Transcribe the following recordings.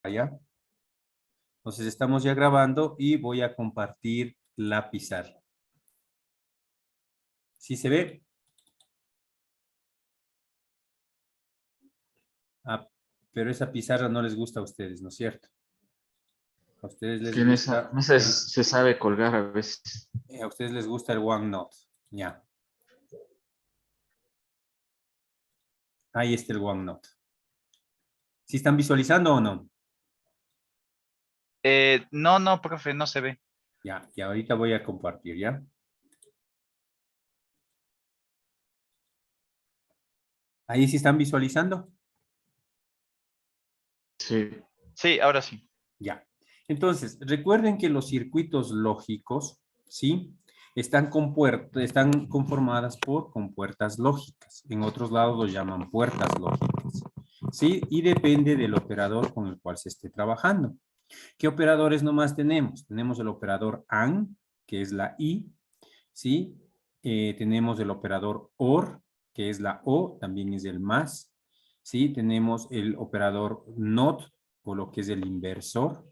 ¿ya? Entonces estamos ya grabando y voy a compartir la pizarra. ¿Sí se ve? Ah, pero esa pizarra no les gusta a ustedes, ¿no es cierto? A ustedes Es les que en esa gusta mesa se sabe colgar a veces. a ustedes les gusta el OneNote. Ya. Ahí está el OneNote. ¿Sí están visualizando o no? No, no, profe, no se ve. Ya, y ahorita voy a compartir, ¿ya? Ahí sí están visualizando. Sí. Sí, ahora sí. Ya. Entonces, recuerden que los circuitos lógicos, ¿sí? Están conformadas por compuertas lógicas. En otros lados los llaman puertas lógicas, ¿sí? Y depende del operador con el cual se esté trabajando. ¿Qué operadores nomás tenemos? Tenemos el operador AND, que es la I, ¿sí? Tenemos el operador OR, que es la O, también es el más, ¿sí? Tenemos el operador NOT, o lo que es el inversor,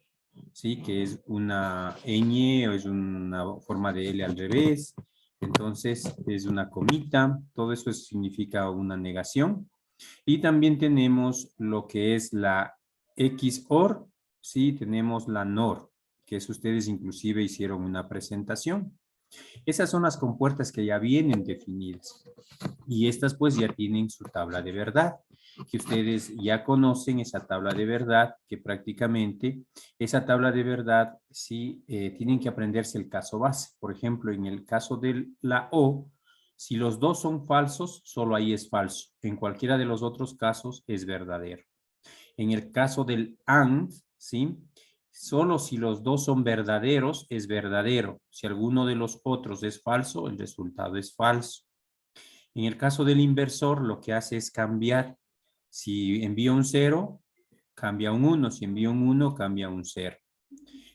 ¿sí? Que es una ñ o es una forma de L al revés. Entonces, es una comita. Todo eso significa una negación. Y también tenemos lo que es la XOR, ¿sí? Tenemos la NOR, que es ustedes inclusive hicieron una presentación. Esas son las compuertas que ya vienen definidas. Y estas pues ya tienen su tabla de verdad, que ustedes ya conocen esa tabla de verdad, que prácticamente esa tabla de verdad sí tienen que aprenderse el caso base. Por ejemplo, en el caso de la O, si los dos son falsos, solo ahí es falso. En cualquiera de los otros casos es verdadero. En el caso del AND, ¿sí? Solo si los dos son verdaderos, es verdadero. Si alguno de los otros es falso, el resultado es falso. En el caso del inversor, lo que hace es cambiar. Si envía un 0, cambia un 1. Si envía un 1, cambia un 0.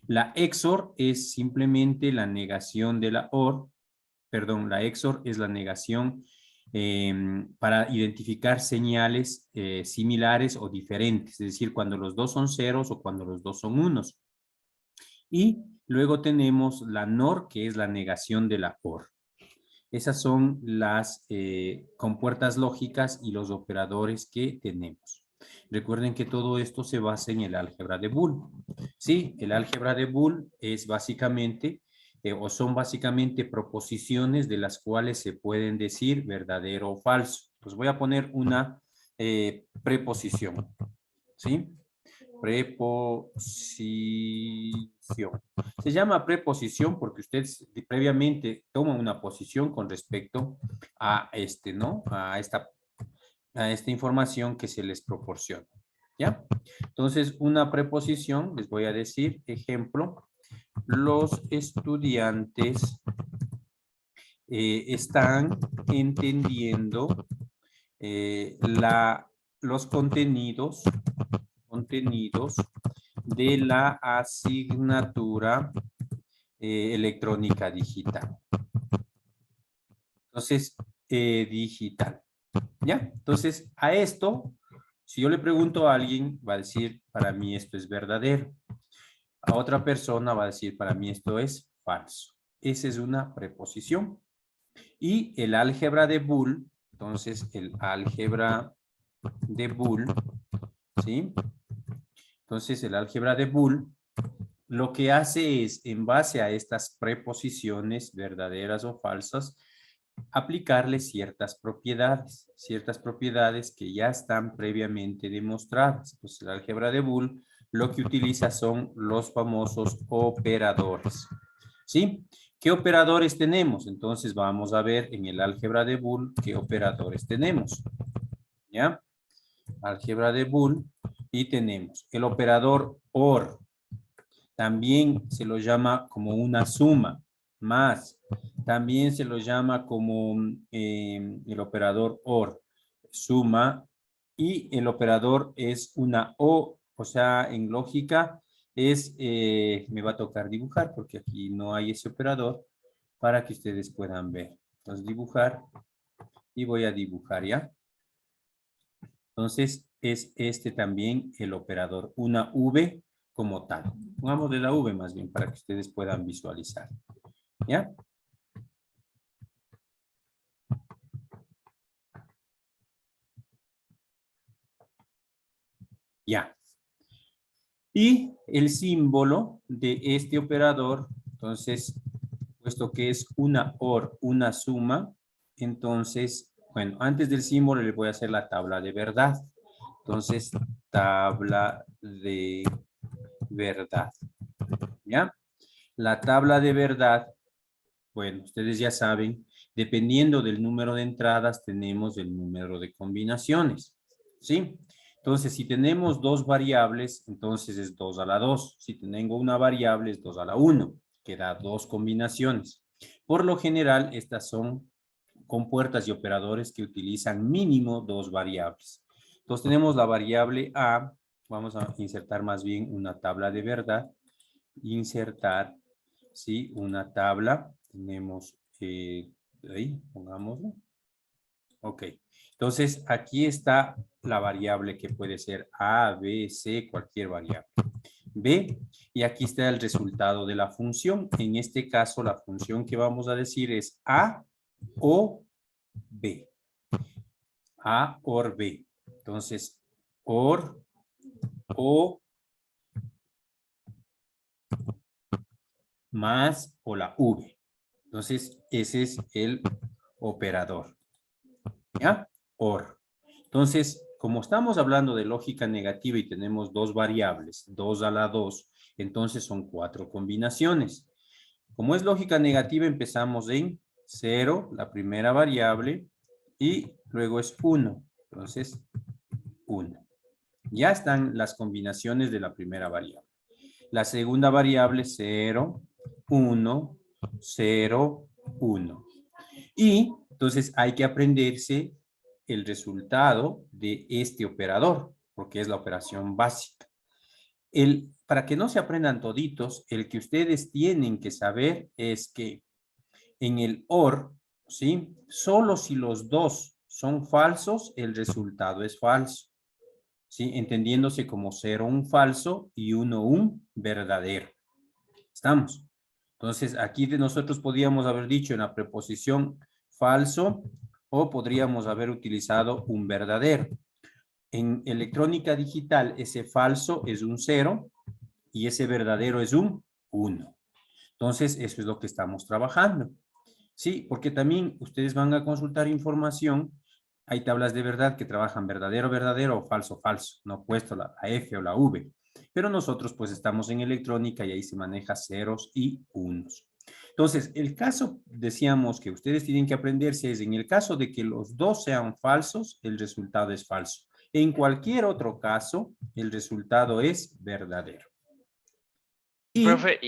La XOR es simplemente la negación de la OR. Perdón, la XOR es la negación para identificar señales similares o diferentes. Es decir, cuando los dos son ceros o cuando los dos son unos. Y luego tenemos la NOR, que es la negación de la OR. Esas son las compuertas lógicas y los operadores que tenemos. Recuerden que todo esto se basa en el álgebra de Boole. Sí, el álgebra de Boole es básicamente, o son básicamente proposiciones de las cuales se pueden decir verdadero o falso. Pues voy a poner una preposición. ¿Sí? Preposición. Se llama preposición porque usted previamente toma una posición con respecto a ¿no? A esta información que se les proporciona. ¿Ya? Entonces, una preposición, les voy a decir, ejemplo, los estudiantes están entendiendo los contenidos de la asignatura electrónica digital. Entonces, digital. ¿Ya? Entonces, a esto, si yo le pregunto a alguien, va a decir, para mí esto es verdadero. A otra persona va a decir, para mí esto es falso. Esa es una preposición. Y el álgebra de Boole, entonces, el álgebra de Boole, ¿sí? Entonces, el álgebra de Boole lo que hace es, en base a estas preposiciones verdaderas o falsas, aplicarle ciertas propiedades que ya están previamente demostradas. Pues el álgebra de Boole lo que utiliza son los famosos operadores. ¿Sí? ¿Qué operadores tenemos? Entonces vamos a ver en el álgebra de Boole qué operadores tenemos. ¿Ya? Álgebra de Boole y tenemos el operador OR. También se lo llama como una suma, más. También se lo llama como el operador OR, suma. Y el operador es una o sea, en lógica es, me va a tocar dibujar porque aquí no hay ese operador para que ustedes puedan ver. Entonces, dibujar y voy a dibujar, ¿ya? Entonces, es este también el operador, una V como tal. Pongámosle la V más bien para que ustedes puedan visualizar. ¿Ya? Ya. Y el símbolo de este operador, entonces, puesto que es una OR, una suma, entonces, bueno, antes del símbolo le voy a hacer la tabla de verdad. Entonces, tabla de verdad. ¿Ya? La tabla de verdad, bueno, ustedes ya saben, dependiendo del número de entradas, tenemos el número de combinaciones. ¿Sí? Entonces, si tenemos dos variables, entonces es 2 a la 2. Si tengo una variable, es 2 a la 1, que da dos combinaciones. Por lo general, estas son compuertas y operadores que utilizan mínimo dos variables. Entonces, tenemos la variable A. Vamos a insertar más bien una tabla de verdad. Insertar, ¿sí? Una tabla. Tenemos, ahí, pongámoslo. Ok. Entonces, aquí está la variable que puede ser A, B, C, cualquier variable. B, y aquí está el resultado de la función. En este caso, la función que vamos a decir es A o B. A or B. Entonces, or o más o la V. Entonces, ese es el operador. ¿Ya? OR. Entonces, como estamos hablando de lógica negativa y tenemos dos variables, 2 a la 2, entonces son 4 combinaciones. Como es lógica negativa, empezamos en 0, la primera variable, y luego es 1. Entonces, 1. Ya están las combinaciones de la primera variable. La segunda variable, 0, 1, 0, 1. Y entonces hay que aprenderse el resultado de este operador, porque es la operación básica. Para que no se aprendan toditos, el que ustedes tienen que saber es que en el OR, ¿sí? Solo si los dos son falsos, el resultado es falso. ¿Sí? Entendiéndose como 0 un falso y 1 un verdadero. ¿Estamos? Entonces, aquí nosotros podríamos haber dicho en la preposición falso o podríamos haber utilizado un verdadero. En electrónica digital, ese falso es un 0 y ese verdadero es un 1. Entonces, eso es lo que estamos trabajando. Sí, porque también ustedes van a consultar información. Hay tablas de verdad que trabajan verdadero, verdadero o falso, falso. No puesto la F o la V. Pero nosotros pues estamos en electrónica y ahí se maneja ceros y unos. Entonces, el caso, decíamos que ustedes tienen que aprenderse es en el caso de que los dos sean falsos, el resultado es falso. En cualquier otro caso, el resultado es verdadero. Y Profe,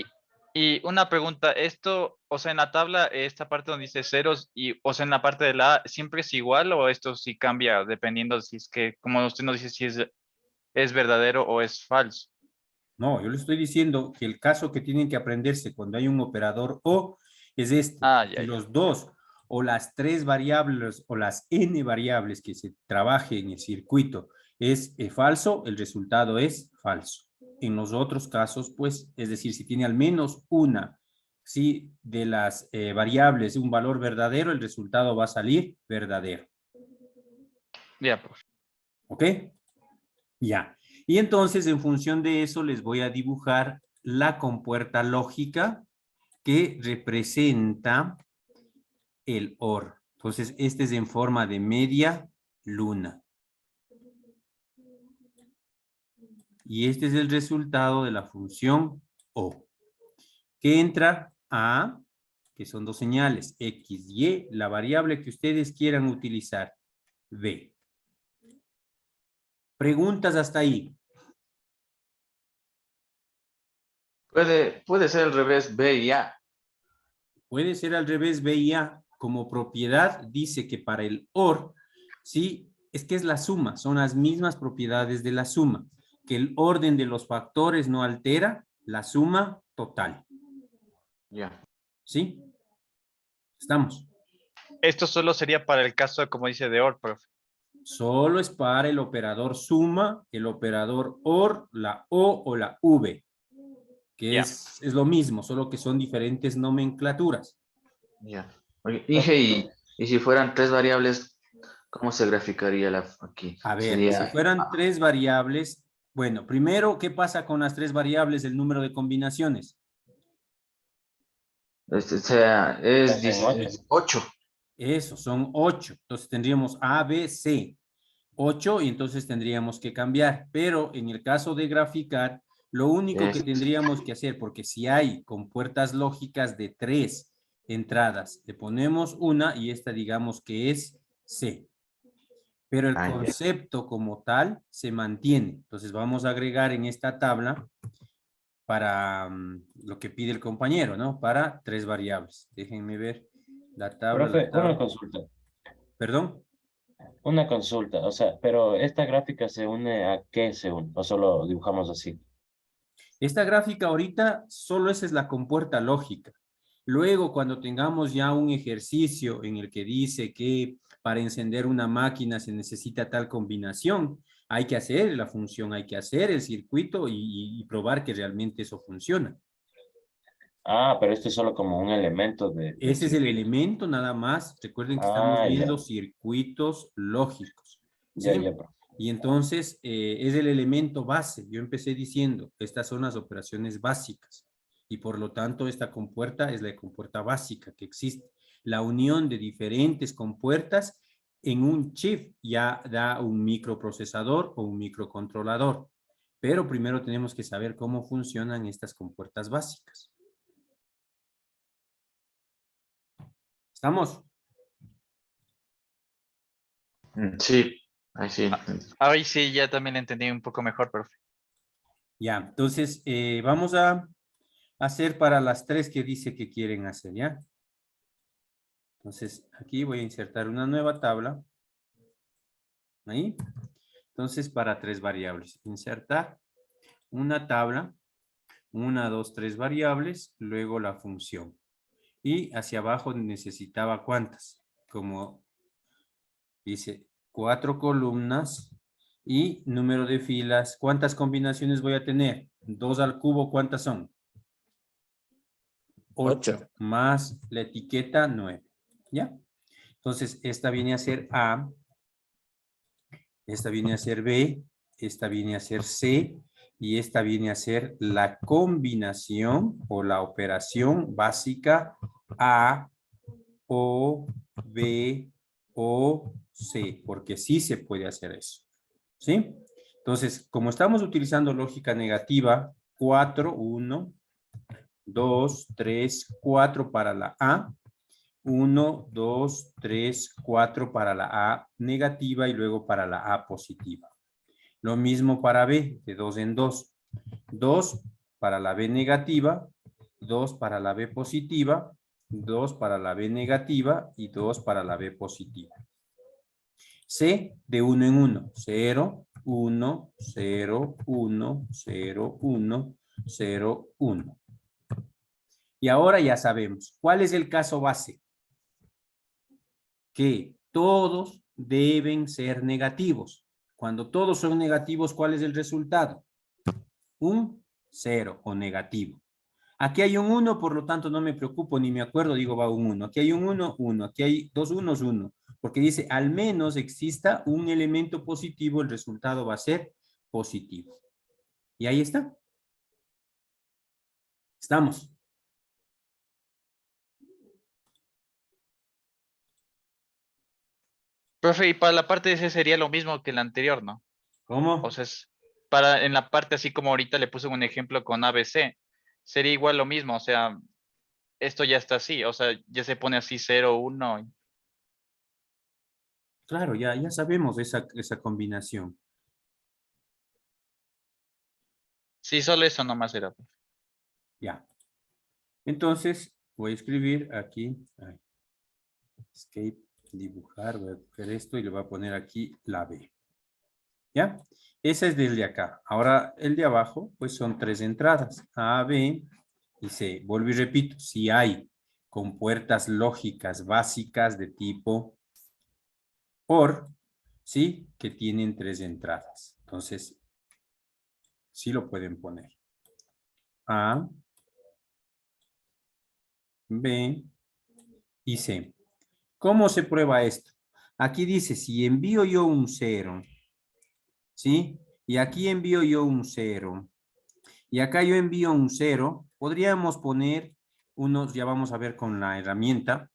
y una pregunta, esto, o sea, en la tabla, esta parte donde dice ceros, y, o sea, en la parte de la A, ¿siempre es igual o esto sí cambia dependiendo si es que, como usted nos dice, si es verdadero o es falso? no, yo le estoy diciendo que el caso que tienen que aprenderse cuando hay un operador O es este. Ah, Si ya, ya. los dos o las tres variables o las n variables que se trabaje en el circuito es falso, el resultado es falso. En los otros casos, pues, es decir, si tiene al menos una, ¿sí? De las variables un valor verdadero, el resultado va a salir verdadero. Ya, profe. ¿Ok? Ya. Y entonces, en función de eso, les voy a dibujar la compuerta lógica que representa el OR. Entonces, este es en forma de media luna. Y este es el resultado de la función O, que entra a, que son dos señales, X, Y, la variable que ustedes quieran utilizar, B. ¿Preguntas hasta ahí? Puede ser al revés, B y A. Puede ser al revés, B y A. Como propiedad dice que para el OR, ¿sí? Es que es la suma, son las mismas propiedades de la suma. Que el orden de los factores no altera la suma total. Ya. ¿Sí? ¿Estamos? Esto solo sería para el caso, como dice, de OR, profe. Solo es para el operador suma, el operador OR, la O o la V, que Ya. es lo mismo, solo que son diferentes nomenclaturas. Ya. Oye, Inge, y si fueran 3 variables, ¿cómo se graficaría aquí? A ver, si Sería, fueran 3 variables, bueno, primero, ¿qué pasa con las 3 variables? El número de combinaciones. es Hacen 8. Eso, son 8. Entonces tendríamos A, B, C. 8 y entonces tendríamos que cambiar. Pero en el caso de graficar, lo único que tendríamos que hacer, porque si hay compuertas lógicas de 3 entradas, le ponemos una y esta digamos que es C. Pero el Ah, ya. concepto como tal se mantiene. Entonces vamos a agregar en esta tabla para lo que pide el compañero, ¿no? Para 3 variables. Déjenme ver la tabla. Profe, La tabla. una consulta. ¿Perdón? Una consulta. O sea, pero ¿esta gráfica se une a qué se une? ¿O solo dibujamos así? Esta gráfica ahorita solo esa es la compuerta lógica. Luego, cuando tengamos ya un ejercicio en el que dice que para encender una máquina se necesita tal combinación, hay que hacer la función, hay que hacer el circuito y probar que realmente eso funciona. Ah, pero esto es solo como un elemento del Ese es el circuito. elemento nada más. Recuerden que estamos Ah, ya. viendo circuitos lógicos. ¿Sí? Ya, ya, profe. Y entonces es el elemento base. Yo empecé diciendo, estas son las operaciones básicas. Y por lo tanto, esta compuerta es la compuerta básica que existe. La unión de diferentes compuertas en un chip ya da un microprocesador o un microcontrolador. Pero primero tenemos que saber cómo funcionan estas compuertas básicas. ¿Estamos? Sí, ahí sí. Ahí sí, ya también entendí un poco mejor, profe. Ya, entonces vamos a hacer para las 3 que dice que quieren hacer, ¿ya? Entonces, aquí voy a insertar una nueva tabla. Ahí. Entonces, para 3 variables. Insertar una tabla, 1, 2, 3 variables, luego la función. Y hacia abajo necesitaba ¿cuántas? Como dice, 4 columnas y número de filas. ¿Cuántas combinaciones voy a tener? 2 al cubo, ¿cuántas son? 8 más la etiqueta 9. ¿Ya? Entonces, esta viene a ser A, esta viene a ser B, esta viene a ser C y esta viene a ser la combinación o la operación básica A, O, B, O, C, porque sí se puede hacer eso. ¿Sí? Entonces, como estamos utilizando lógica negativa, 4, 1, 2, 3, 4 para la A, 1, 2, 3, 4 para la A negativa y luego para la A positiva. Lo mismo para B, de 2 en 2. 2 para la B negativa, 2 para la B positiva, 2 para la B negativa y 2 para la B positiva. C de 1 en 1, 0, 1, 0, 1, 0, 1, 0, 1. Y ahora ya sabemos, ¿cuál es el caso base? Que todos deben ser negativos. Cuando todos son negativos, ¿cuál es el resultado? Un 0 o negativo. Aquí hay un 1, por lo tanto no me preocupo ni me acuerdo, digo va un 1. Aquí hay un 1, 1. Aquí hay 2 unos, 1. Porque dice, al menos exista un elemento positivo, el resultado va a ser positivo. Y ahí está. Estamos. Profe, y para la parte de C sería lo mismo que la anterior, ¿no? ¿Cómo? O sea, en la parte así como ahorita le puse un ejemplo con ABC, sería igual lo mismo, o sea, esto ya está así, o sea, ya se pone así 0, 1. Claro, ya sabemos esa combinación. Sí, solo eso nomás era. Ya. Entonces, voy a escribir aquí, escape, dibujar, voy a coger esto y le voy a poner aquí la B. ¿Ya? Esa es desde acá. Ahora, el de abajo, pues son 3 entradas. A, B y C. Vuelvo y repito, si hay compuertas lógicas básicas de tipo OR, ¿sí? Que tienen 3 entradas. Entonces, sí lo pueden poner. A, B y C. ¿Cómo se prueba esto? Aquí dice, si envío yo un 0, ¿sí? Y aquí envío yo un 0. Y acá yo envío un 0. Podríamos poner unos, ya vamos a ver con la herramienta.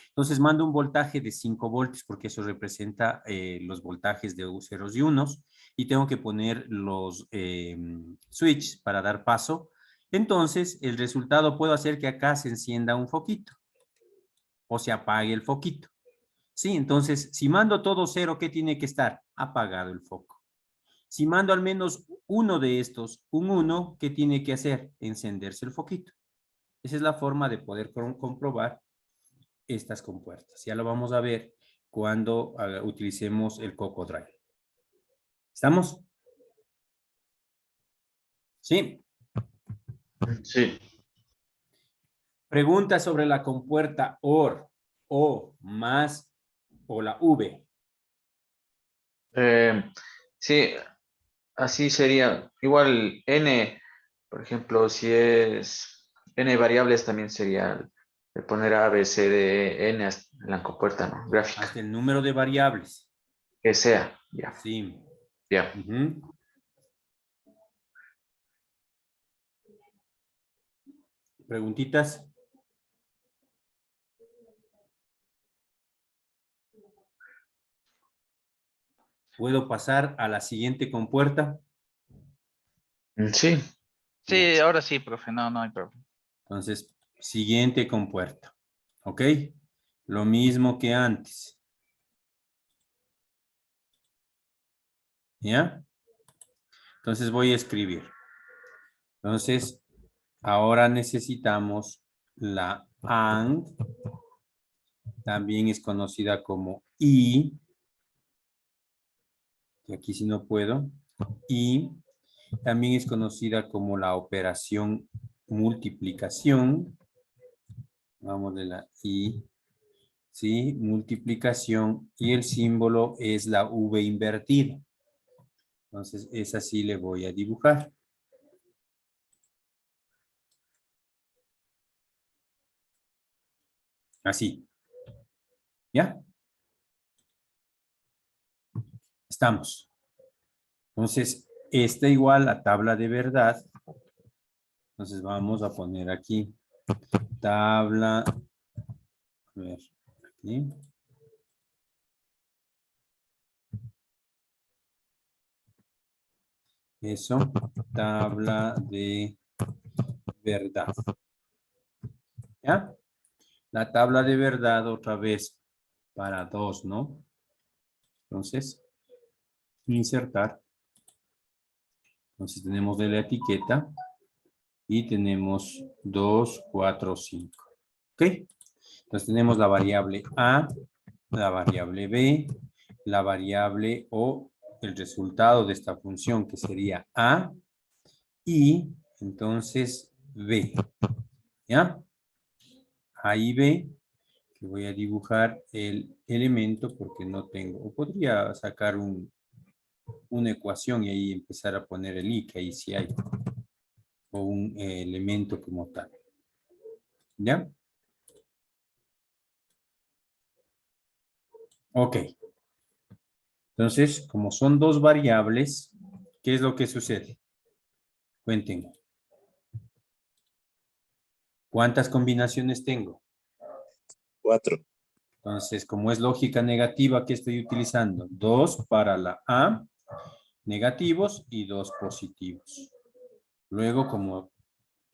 Entonces mando un voltaje de 5 voltios porque eso representa los voltajes de ceros y unos. Y tengo que poner los switch para dar paso. Entonces el resultado puedo hacer que acá se encienda un foquito o se apague el foquito. Sí, entonces si mando todo 0, ¿qué tiene que estar? Apagado el foco. Si mando al menos uno de estos, un 1, ¿qué tiene que hacer? Encenderse el foquito. Esa es la forma de poder comprobar estas compuertas. Ya lo vamos a ver cuando utilicemos el Coco Drive. ¿Estamos? Sí. Sí. Pregunta sobre la compuerta OR, O más o la V. Sí, así sería. Igual n, por ejemplo, si es n variables, también sería de poner a, b, c, d, e, n en la compuerta, ¿no? Gráfica. Hasta el número de variables. Que sea, ya. Sí. Ya. ¿Preguntitas? ¿Puedo pasar a la siguiente compuerta? Sí. Sí, ahora sí, profe, no hay problema. Entonces, siguiente compuerta. ¿Ok? Lo mismo que antes. ¿Ya? Entonces voy a escribir. Entonces, ahora necesitamos la AND. También es conocida como I. Y aquí sí no puedo. Y también es conocida como la operación multiplicación. Vamos de la I. ¿Sí? Multiplicación. Y el símbolo es la V invertida. Entonces, esa sí le voy a dibujar. Así. ¿Ya? Estamos. Entonces, esta igual a tabla de verdad. Entonces, vamos a poner aquí. Tabla. A ver, aquí. Eso. Tabla de verdad. ¿Ya? La tabla de verdad otra vez para 2, ¿no? Entonces, insertar. Entonces tenemos de la etiqueta y tenemos 2, 4, 5. ¿Ok? Entonces tenemos la variable A, la variable B, la variable o el resultado de esta función que sería A y entonces B. ¿Ya? A y B, que voy a dibujar el elemento porque no tengo, o podría sacar una ecuación y ahí empezar a poner el i, que ahí sí hay, o un elemento como tal. ¿Ya? Ok. Entonces, como son dos variables, ¿qué es lo que sucede? Cuéntenme. ¿Cuántas combinaciones tengo? 4. Entonces, como es lógica negativa, ¿qué estoy utilizando? 2 para la A, negativos y 2 positivos. Luego, como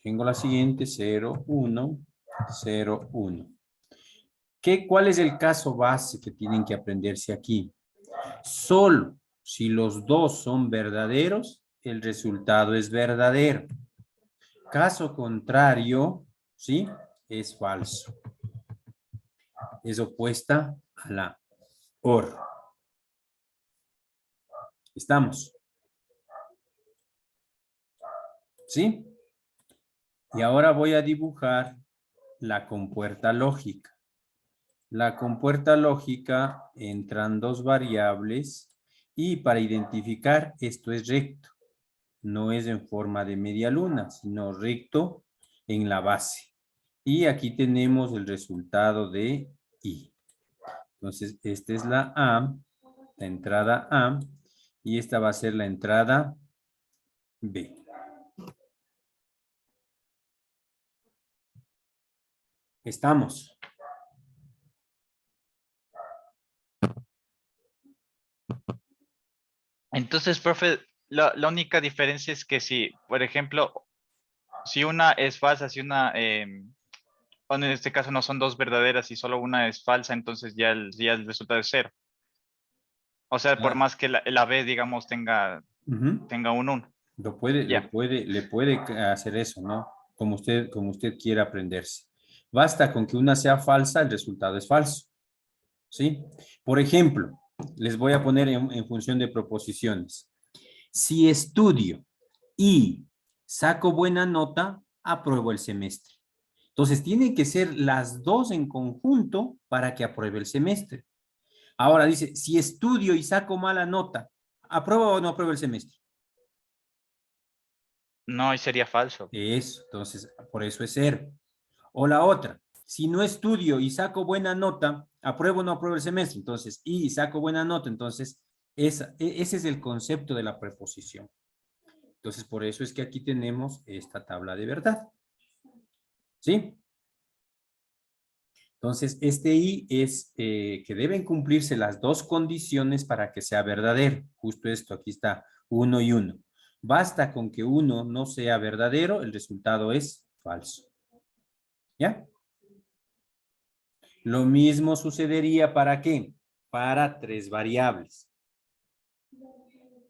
tengo la siguiente, 0, 1, 0, 1. ¿Cuál es el caso base que tienen que aprenderse aquí? Solo si los dos son verdaderos, el resultado es verdadero. Caso contrario, ¿sí? Es falso. Es opuesta a la OR. ¿Estamos? ¿Sí? Y ahora voy a dibujar la compuerta lógica. La compuerta lógica entran dos variables y para identificar esto es recto. No es en forma de media luna, sino recto en la base. Y aquí tenemos el resultado de I. Entonces, esta es la A, la entrada A, y esta va a ser la entrada B. Estamos. Entonces, profe, la única diferencia es que si, por ejemplo, si una es falsa, si una, o en este caso no son dos verdaderas y solo una es falsa, entonces ya el resultado es cero. O sea, por Ah. más que la B, digamos, Ujú. tenga un 1. Ya. Le puede hacer eso, ¿no? Como usted quiera aprenderse. Basta con que una sea falsa, el resultado es falso. ¿Sí? Por ejemplo, les voy a poner en función de proposiciones. Si estudio y saco buena nota, apruebo el semestre. Entonces, tienen que ser las dos en conjunto para que apruebe el semestre. Ahora dice, si estudio y saco mala nota, ¿apruebo o no apruebo el semestre? No, y sería falso. Eso, entonces, por eso es cero. O la otra, si no estudio y saco buena nota, ¿apruebo o no apruebo el semestre? Entonces, y saco buena nota, entonces, ese es el concepto de la preposición. Entonces, por eso es que aquí tenemos esta tabla de verdad. ¿Sí? Entonces, este I es que deben cumplirse las dos condiciones para que sea verdadero. Justo esto, aquí está, 1 y 1. Basta con que uno no sea verdadero, el resultado es falso. ¿Ya? Lo mismo sucedería ¿para qué? Para tres variables.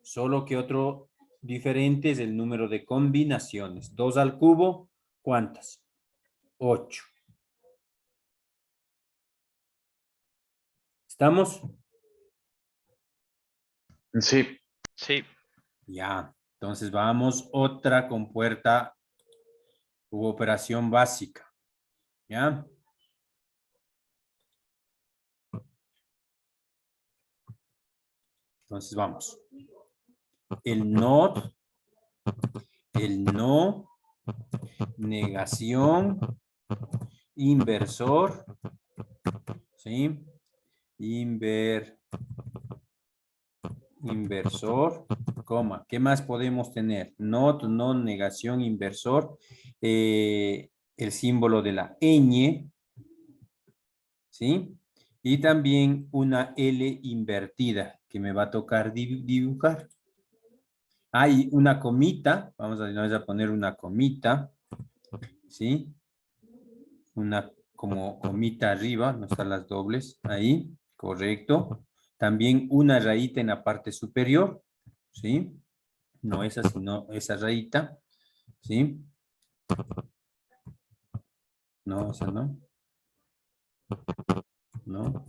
Solo que otro diferente es el número de combinaciones. 2 al cubo, ¿cuántas? 8. ¿Estamos? Sí, Sí. Ya. Entonces vamos otra compuerta u operación básica. ¿Ya? Entonces vamos. El not, el no, negación, inversor, ¿sí? Inversor, coma. ¿Qué más podemos tener? Not, no, negación, inversor, el símbolo de la ñ, ¿sí? Y también una L invertida que me va a tocar dibujar. Hay una comita, vamos a poner una comita, ¿sí? Una como comita arriba, no están las dobles, ahí, correcto. También una rayita en la parte superior, ¿sí? No esa, sino esa rayita, ¿sí? No, esa no. No.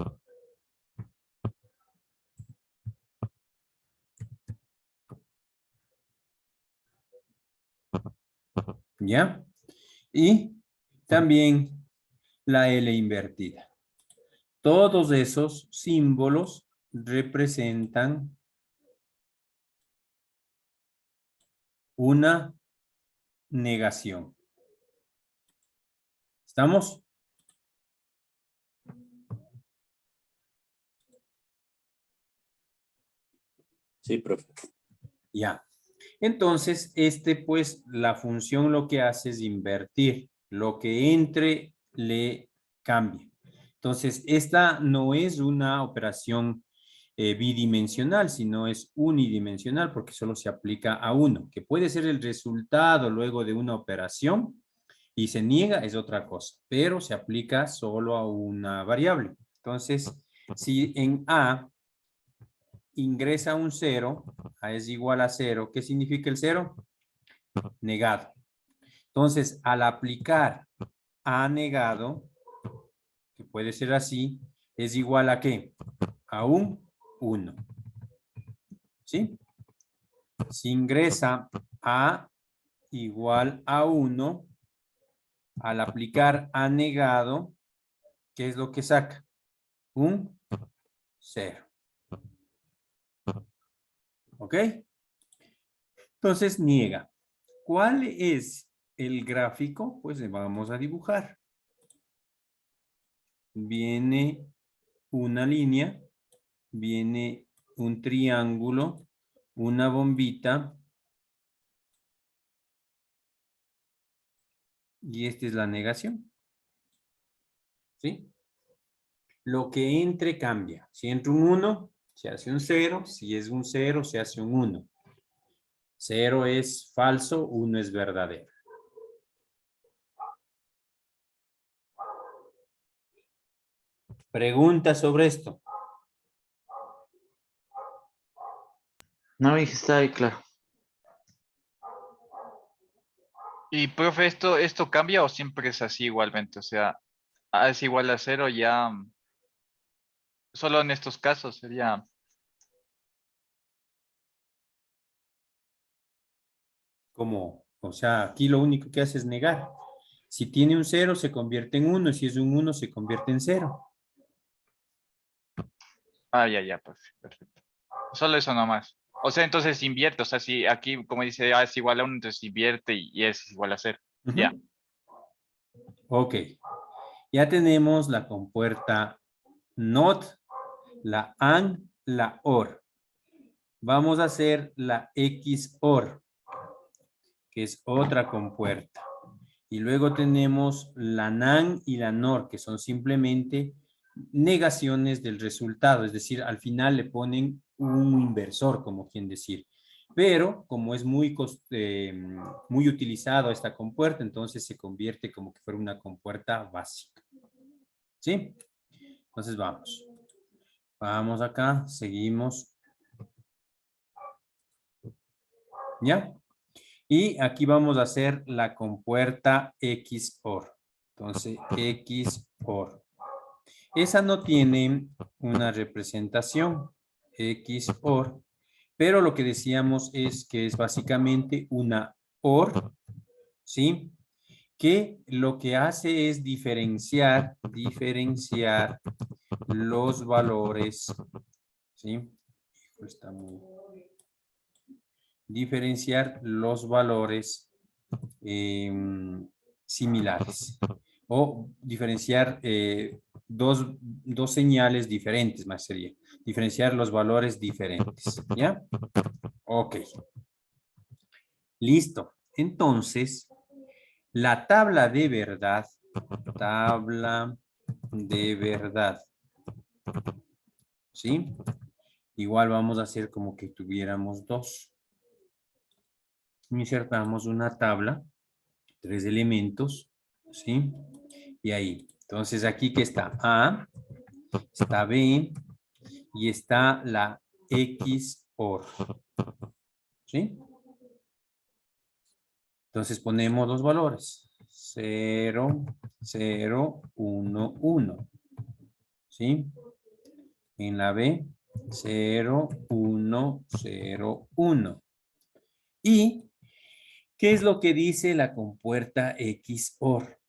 ¿Ya? Y también la L invertida. Todos esos símbolos representan una negación. ¿Estamos? Sí, profe. Ya. Entonces, pues, la función lo que hace es invertir. Lo que entre, le cambia. Entonces, esta no es una operación bidimensional, sino es unidimensional porque solo se aplica a uno, que puede ser el resultado luego de una operación y se niega, es otra cosa, pero se aplica solo a una variable. Entonces, si en A ingresa un 0, A es igual a 0, ¿qué significa el 0? Negado. Entonces, al aplicar A negado, que puede ser así, es igual a ¿qué? A un 1. ¿Sí? Si ingresa A igual a 1, al aplicar A negado, ¿qué es lo que saca? un 0. ¿Ok? Entonces niega. ¿Cuál es el gráfico? Pues le vamos a dibujar. Viene una línea, viene un triángulo, una bombita. Y esta es la negación. ¿Sí? Lo que entre cambia. Si entra un 1, se hace un 0. Si es un 0, se hace un 1. 0 es falso, 1 es verdadero. Pregunta sobre esto. No, hija, está ahí, claro. Y profe, ¿esto cambia o siempre es así igualmente? O sea, A es igual a 0 ya, solo en estos casos sería, Como, o sea, aquí lo único que hace es negar. Si tiene un 0, se convierte en 1. Si es un 1, se convierte en 0. ya, perfecto, perfecto. Solo eso nomás. O sea, entonces invierte, o sea, si aquí, como dice, A es igual a 1, entonces invierte y es igual a 0. Ya. Ok. Ya tenemos la compuerta NOT, la AND, la OR. Vamos a hacer la XOR, que es otra compuerta. Y luego tenemos la NAND y la NOR, que son simplemente negaciones del resultado. Es decir, al final le ponen un inversor, como quien decir. Pero como es muy utilizado esta compuerta, entonces se convierte como que fuera una compuerta básica. ¿Sí? Entonces vamos. Vamos acá, seguimos. ¿Ya? Y aquí vamos a hacer la compuerta XOR. Entonces, XOR. Esa no tiene una representación XOR, pero lo que decíamos es que es básicamente una OR, ¿sí? Que lo que hace es diferenciar los valores, ¿sí? Está muy... Diferenciar los valores similares o diferenciar dos señales diferentes, más sería. Diferenciar los valores diferentes, ¿ya? Ok. Listo. Entonces, la tabla de verdad, ¿sí? Igual vamos a hacer como que tuviéramos dos. Insertamos una tabla, 3 elementos, ¿sí? Y ahí. Entonces, aquí que está A, está B y está la XOR. ¿Sí? Entonces, ponemos los valores. 0, 0, 1, 1. ¿Sí? En la B, 0, 1, 0, 1. ¿Y qué es lo que dice la compuerta XOR?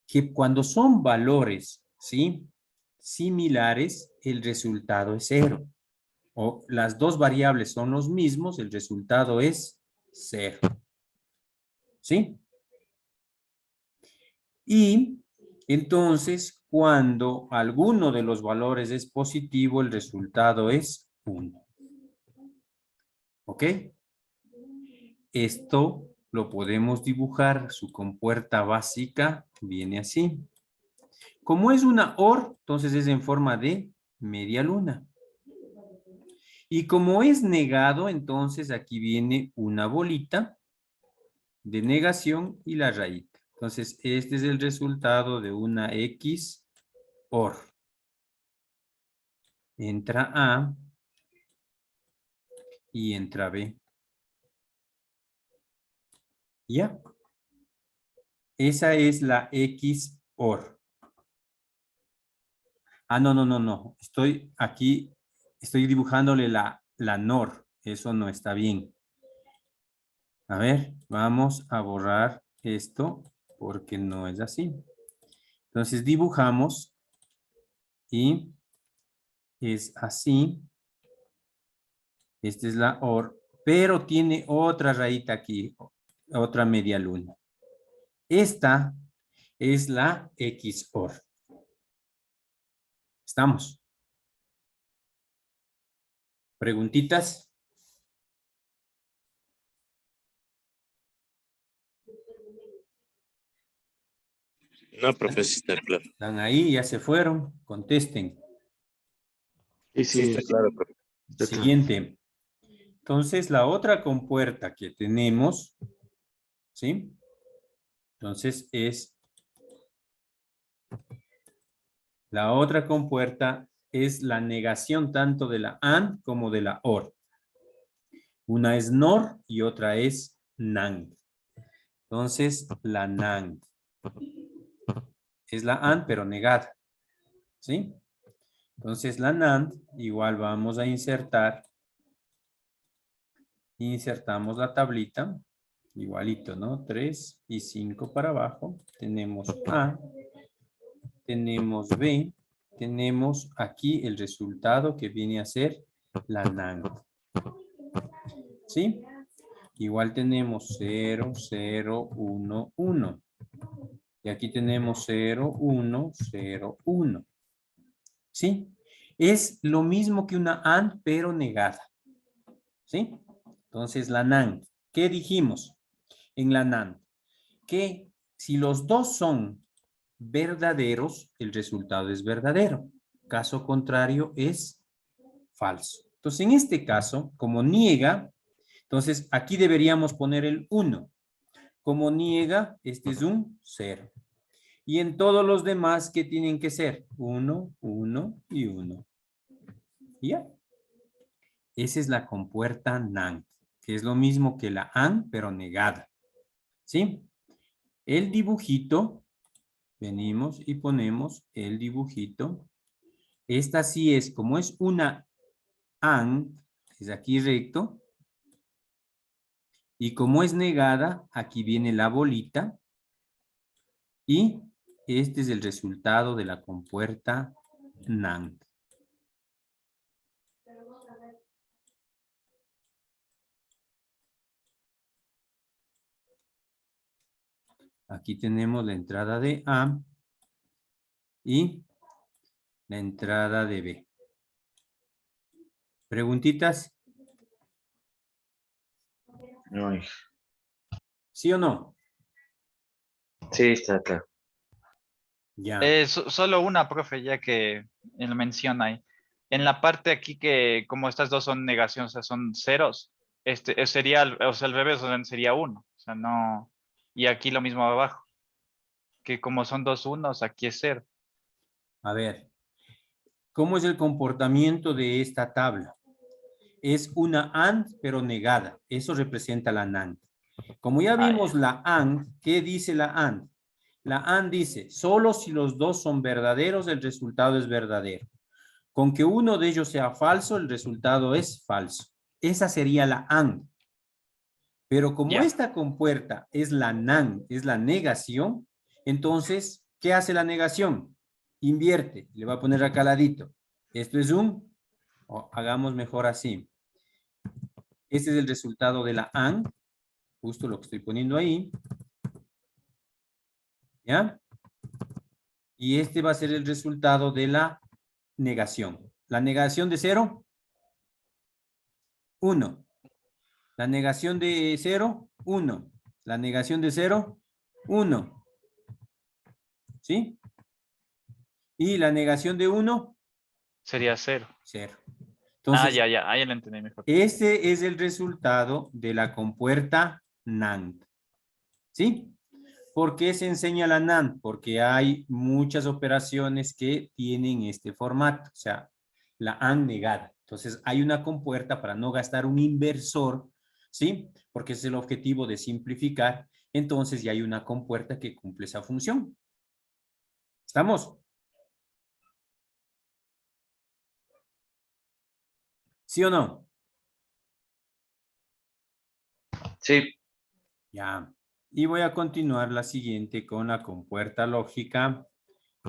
Que cuando son valores, ¿sí? Similares, el resultado es 0. O las dos variables son los mismos, el resultado es 0. ¿Sí? Y entonces, cuando alguno de los valores es positivo, el resultado es 1. ¿Ok? Esto lo podemos dibujar, su compuerta básica viene así. Como es una OR, entonces es en forma de media luna. Y como es negado, entonces aquí viene una bolita de negación y la rayita. Entonces, este es el resultado de una XOR. Entra A y entra B. ¿Ya? Esa es la XOR. Ah, no. Estoy aquí, estoy dibujándole la NOR. Eso no está bien. A ver, vamos a borrar esto porque no es así. Entonces dibujamos y es así. Esta es la OR, pero tiene otra rayita aquí, otra media luna. Esta es la XOR. ¿Estamos? ¿Preguntitas? No, profe, sí está claro. Están ahí, ya se fueron. Contesten. Sí, Sí está claro, profe. está claro. Siguiente. Entonces, la otra compuerta que tenemos, ¿sí? Entonces, la otra compuerta es la negación tanto de la AND como de la OR. Una es NOR y otra es NAND. Entonces, la NAND es la AND, pero negada. ¿Sí? Entonces, la NAND, igual vamos a insertar. Insertamos la tablita. Igualito, ¿no? 3 y 5 para abajo. Tenemos A. Tenemos B. Tenemos aquí el resultado que viene a ser la NAND. ¿Sí? Igual tenemos 0, 0, 1, 1. Y aquí tenemos 0, 1, 0, 1. ¿Sí? Es lo mismo que una AND, pero negada. ¿Sí? Entonces, la NAND. ¿Qué dijimos en la NAND? Que si los dos son verdaderos, el resultado es verdadero. Caso contrario, es falso. Entonces, en este caso, como niega, entonces aquí deberíamos poner el 1. Como niega, este es un 0. Y en todos los demás, ¿qué tienen que ser? 1, 1 y 1. ¿Ya? Esa es la compuerta NAND, que es lo mismo que la AND, pero negada. ¿Sí? El dibujito, venimos y ponemos el dibujito. Esta sí es, como es una AND, es aquí recto. Y como es negada, aquí viene la bolita. Y este es el resultado de la compuerta NAND. Aquí tenemos la entrada de A y la entrada de B. ¿Preguntitas? Ay, ¿Sí o no? sí, está claro. Ya. Solo una, profe, ya que él menciona ahí. En la parte aquí que como estas dos son negaciones, o sea, son ceros, sería, o sea, al revés, o sea, sería 1. O sea, no. Y aquí lo mismo abajo, que como son dos unos, aquí es 0. A ver. ¿Cómo es el comportamiento de esta tabla? Es una AND, pero negada. Eso representa la NAND. Como ya vimos la AND, ¿qué dice la AND? La AND dice, solo si los dos son verdaderos, el resultado es verdadero. Con que uno de ellos sea falso, el resultado es falso. Esa sería la AND. Pero como esta compuerta es la NAND, es la negación, entonces, ¿qué hace la negación? Invierte, le va a poner acá al ladito. Esto es hagamos mejor así. Este es el resultado de la AND, justo lo que estoy poniendo ahí. ¿Ya? Y este va a ser el resultado de la negación. La negación de 0, 1. La negación de 0, 1. La negación de 0, 1. ¿Sí? Y la negación de 1, Sería 0. 0. Entonces, Ahí lo entendí mejor. este es el resultado de la compuerta NAND. ¿Sí? ¿Por qué se enseña la NAND? Porque hay muchas operaciones que tienen este formato, o sea, la AND negada. Entonces, hay una compuerta para no gastar un inversor, ¿sí? Porque ese es el objetivo de simplificar. Entonces, ya hay una compuerta que cumple esa función. ¿Estamos? ¿Sí o no? Sí, Ya. Y voy a continuar la siguiente con la compuerta lógica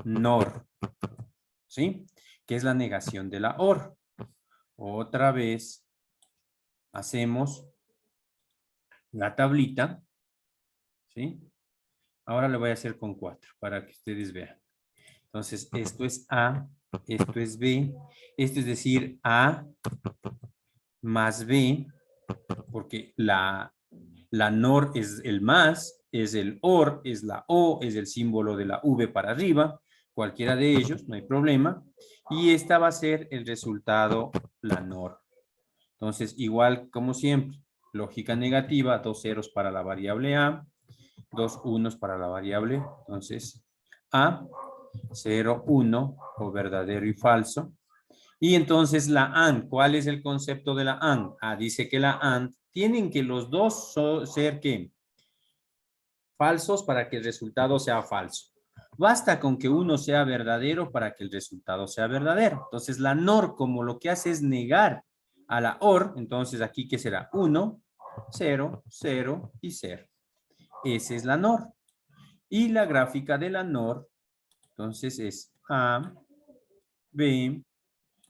NOR. ¿Sí? que es la negación de la OR. Otra vez hacemos la tablita, ¿sí? Ahora lo voy a hacer con 4 para que ustedes vean. Entonces, esto es A, esto es B, esto es decir, A más B, porque la NOR es el más, es el OR, es la O, es el símbolo de la V para arriba, cualquiera de ellos, no hay problema. Y esta va a ser el resultado, la NOR. Entonces, igual como siempre, lógica negativa, 2 ceros para la variable A, 2 unos para la variable, entonces, A, 0, 1, o verdadero y falso. Y entonces la AND, ¿cuál es el concepto de la AND? Dice que la AND tienen que los dos ser ¿qué? Falsos para que el resultado sea falso. Basta con que uno sea verdadero para que el resultado sea verdadero. Entonces la NOR como lo que hace es negar a la OR, entonces aquí ¿qué será? 1, 0, 0 y 0. Esa es la NOR. Y la gráfica de la NOR, entonces es A, B,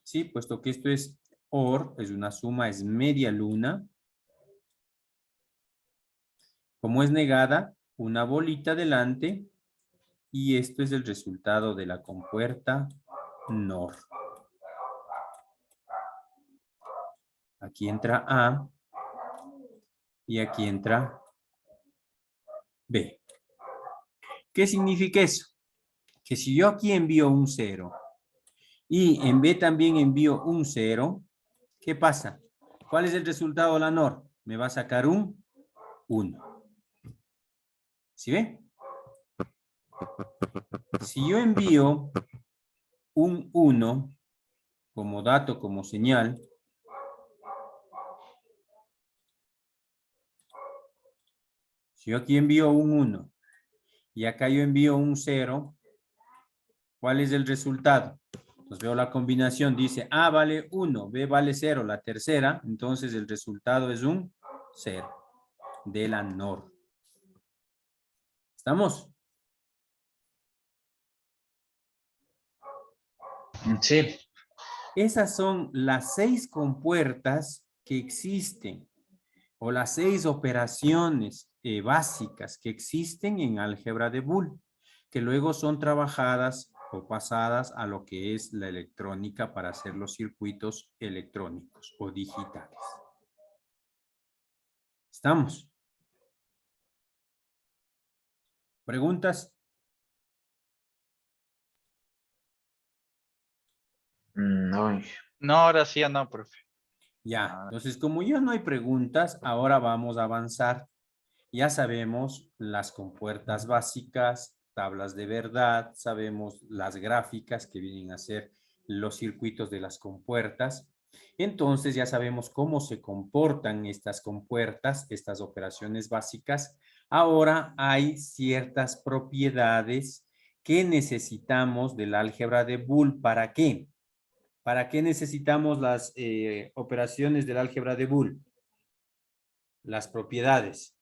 sí, puesto que esto es OR, es una suma, es media luna. Como es negada, una bolita delante y esto es el resultado de la compuerta NOR. Aquí entra A y aquí entra B. ¿Qué significa eso? Que si yo aquí envío un 0 y en B también envío un 0, ¿qué pasa? ¿Cuál es el resultado de la NOR? Me va a sacar un 1. ¿Sí ve? Si yo envío un 1 como dato, como señal, si yo aquí envío un 1 y acá yo envío un 0, ¿cuál es el resultado? Entonces veo la combinación, dice A vale 1, B vale 0, la tercera, entonces el resultado es un 0 de la NOR. ¿Estamos? Sí. Esas son las 6 compuertas que existen o las 6 operaciones básicas que existen en álgebra de Boole, que luego son trabajadas o pasadas a lo que es la electrónica para hacer los circuitos electrónicos o digitales. ¿Estamos? ¿Preguntas? No. No, ahora sí ya no, profe. Ya, entonces como ya no hay preguntas, ahora vamos a avanzar. Ya sabemos las compuertas básicas, tablas de verdad, sabemos las gráficas que vienen a ser los circuitos de las compuertas. Entonces ya sabemos cómo se comportan estas compuertas, estas operaciones básicas. Ahora hay ciertas propiedades que necesitamos del álgebra de Boole. ¿Para qué? ¿Para qué necesitamos las operaciones del álgebra de Boole? Las propiedades.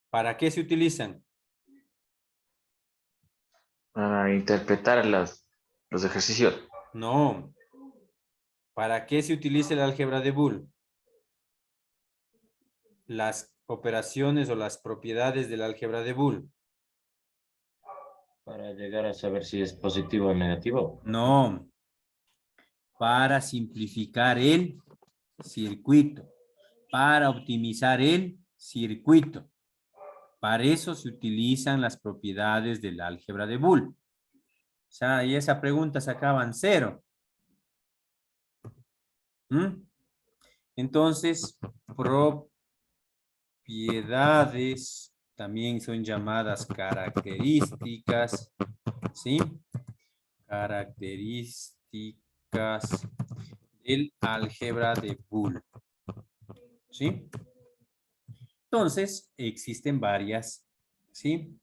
¿Para qué se utilizan? Para interpretar los ejercicios. No. ¿Para qué se utiliza el álgebra de Boole? Las operaciones o las propiedades del álgebra de Boole. Para llegar a saber si es positivo o negativo. No. Para simplificar el circuito. Para optimizar el circuito. Para eso se utilizan las propiedades del álgebra de Boole. O sea, y esa pregunta sacaba en 0. Entonces, propiedades también son llamadas características, ¿sí? Características del álgebra de Boole, ¿sí? Entonces, existen varias, ¿sí?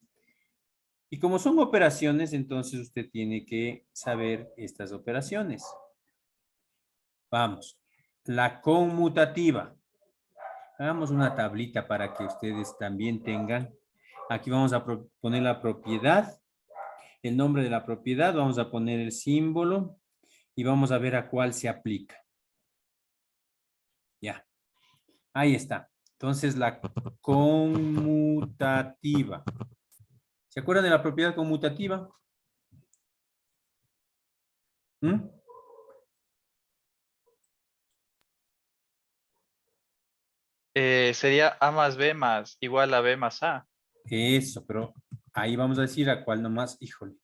Y como son operaciones, entonces usted tiene que saber estas operaciones. Vamos. La conmutativa. Hagamos una tablita para que ustedes también tengan. Aquí vamos a poner la propiedad, el nombre de la propiedad, vamos a poner el símbolo y vamos a ver a cuál se aplica. Ya, ahí está. Entonces la conmutativa. ¿Se acuerdan de la propiedad conmutativa? ¿Mm? Sería A más B más igual a B más A. Eso, pero ahí vamos a decir a cuál nomás. Híjole,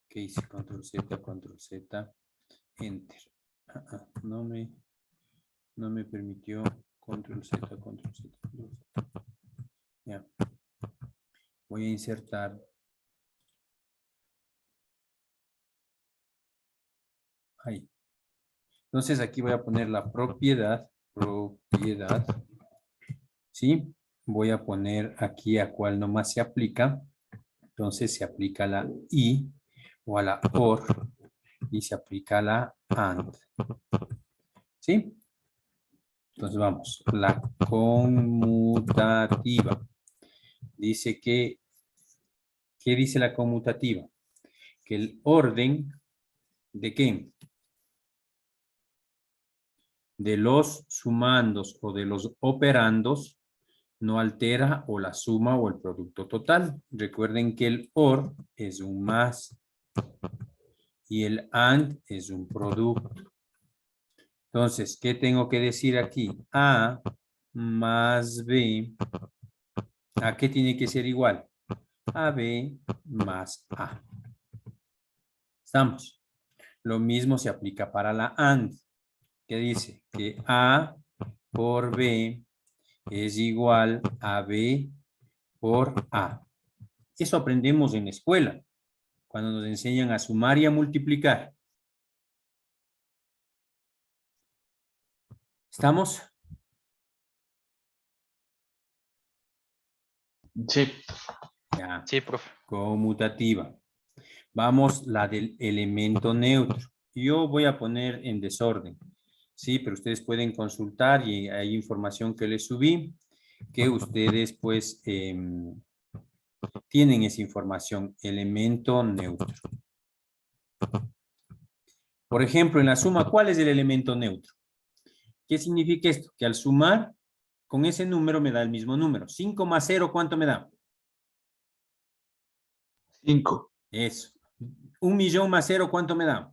¿qué hice? Control Z, Enter. No me permitió Control Z. Ya. Voy a insertar. Ahí. Entonces aquí voy a poner la propiedad. ¿Sí? Voy a poner aquí a cuál nomás se aplica. Entonces se aplica la I o a la OR y se aplica la AND. ¿Sí? Entonces vamos. La conmutativa. Dice que, ¿qué dice la conmutativa? Que el orden ¿de qué? De los sumandos o de los operandos no altera o la suma o el producto total. Recuerden que el OR es un más y el AND es un producto. Entonces, ¿qué tengo que decir aquí? A más B. ¿A qué tiene que ser igual? A B más A. ¿Estamos? Lo mismo se aplica para la AND. ¿Qué dice? Que A por B es igual a B por A. Eso aprendemos en la escuela, cuando nos enseñan a sumar y a multiplicar. ¿Estamos? Sí. Ya. Sí, profe. Conmutativa. Vamos, la del elemento neutro. Yo voy a poner en desorden. Sí, pero ustedes pueden consultar y hay información que les subí que ustedes pues tienen esa información. Elemento neutro. Por ejemplo, en la suma, ¿cuál es el elemento neutro? ¿Qué significa esto? Que al sumar, con ese número me da el mismo número. 5 más 0, ¿cuánto me da? 5. Eso. 1.000.000 más 0, ¿cuánto me da?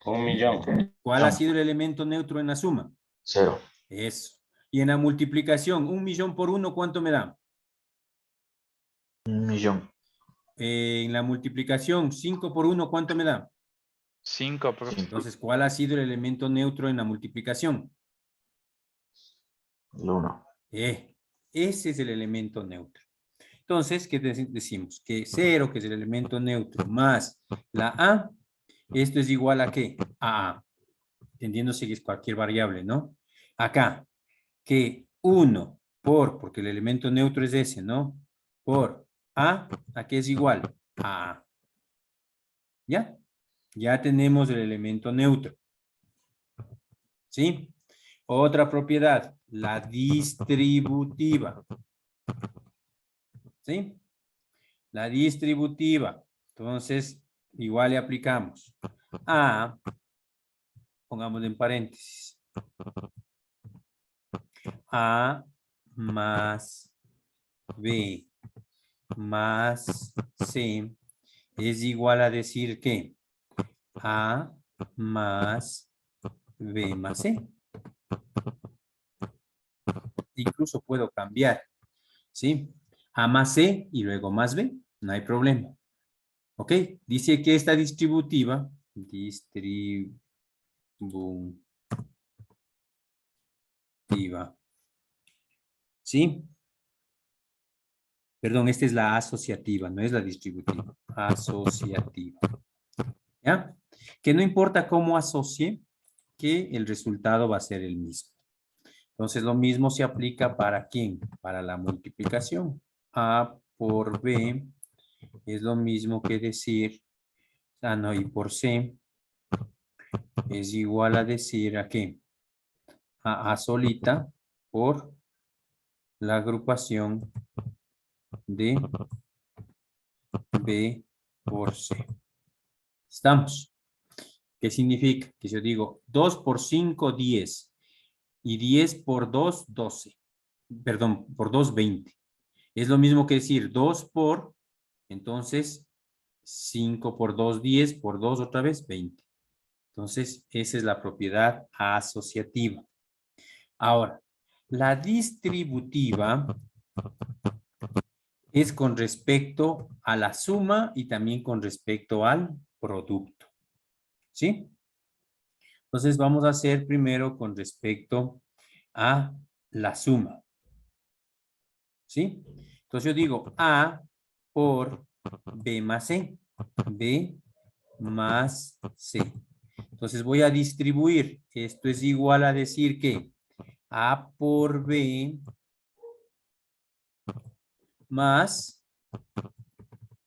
1.000.000. ¿Cuál ha sido el elemento neutro en la suma? 0. Eso. Y en la multiplicación, 1.000.000 por 1, ¿cuánto me da? 1.000.000. En la multiplicación, 5 por 1, ¿cuánto me da? 5, profe. 5. Entonces, ¿cuál ha sido el elemento neutro en la multiplicación? El 1. Ese es el elemento neutro. Entonces, ¿qué decimos? Que 0, que es el elemento neutro, más la A, esto es igual a ¿qué? A A. Entendiéndose que es cualquier variable, ¿no? Acá, que 1 porque el elemento neutro es ese, ¿no? Por ¿a qué es igual? A A. ¿Ya? Ya tenemos el elemento neutro. ¿Sí? Otra propiedad, la distributiva. ¿Sí? La distributiva. Entonces, igual le aplicamos. A, pongámosle en paréntesis. A más B más C es igual a decir que A más B más C. Incluso puedo cambiar, ¿sí? A más C y luego más B, no hay problema. ¿Ok? Dice que esta distributiva, ¿sí? Perdón, esta es la asociativa, no es la distributiva. Asociativa. ¿Ya? Que no importa cómo asocie, que el resultado va a ser el mismo. Entonces, lo mismo se aplica para ¿quién? Para la multiplicación. A por B es lo mismo que decir, no, y por C es igual a decir ¿a qué? A solita por la agrupación de B por C. ¿Estamos? ¿Qué significa? Que si yo digo 2 por 5, 10. Y 10 por 2, 12. Perdón, por 2, 20. Es lo mismo que decir 2 por, entonces, 5 por 2, 10, por 2 otra vez, 20. Entonces, esa es la propiedad asociativa. Ahora, la distributiva es con respecto a la suma y también con respecto al producto. ¿Sí? Entonces, vamos a hacer primero con respecto a la suma. ¿Sí? Entonces, yo digo A por B más C. B más C. Entonces, voy a distribuir. Esto es igual a decir que A por B más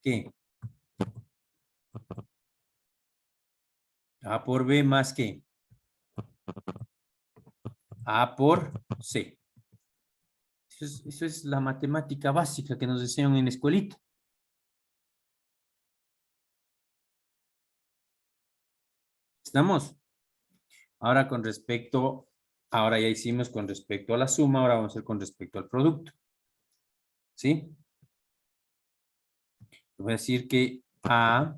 ¿qué? A por B más ¿qué? A por C. Eso es la matemática básica que nos enseñan en la escuelita. ¿Estamos? Ahora con respecto, ahora ya hicimos con respecto a la suma, ahora vamos a hacer con respecto al producto. ¿Sí? Voy a decir que A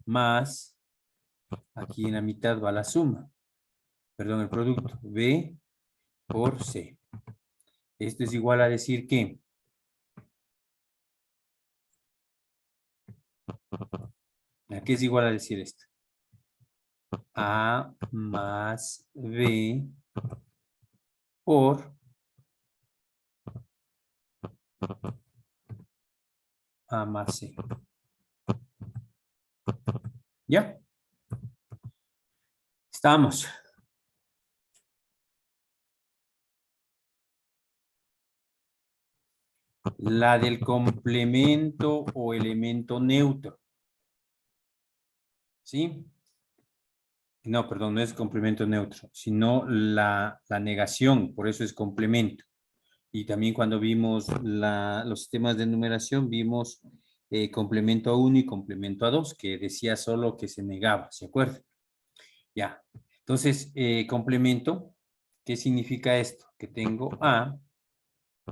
más, aquí en la mitad va la suma, perdón, el producto, B por C. Esto es igual a decir que ¿a qué es igual a decir esto? A más B por A más C. ¿Ya? Estamos. La del complemento o elemento neutro. ¿Sí? No, perdón, no es complemento neutro, sino la negación, por eso es complemento. Y también cuando vimos los sistemas de numeración, vimos complemento a 1 y complemento a 2, que decía solo que se negaba, ¿se acuerdan? Ya. Entonces, complemento, ¿qué significa esto? Que tengo A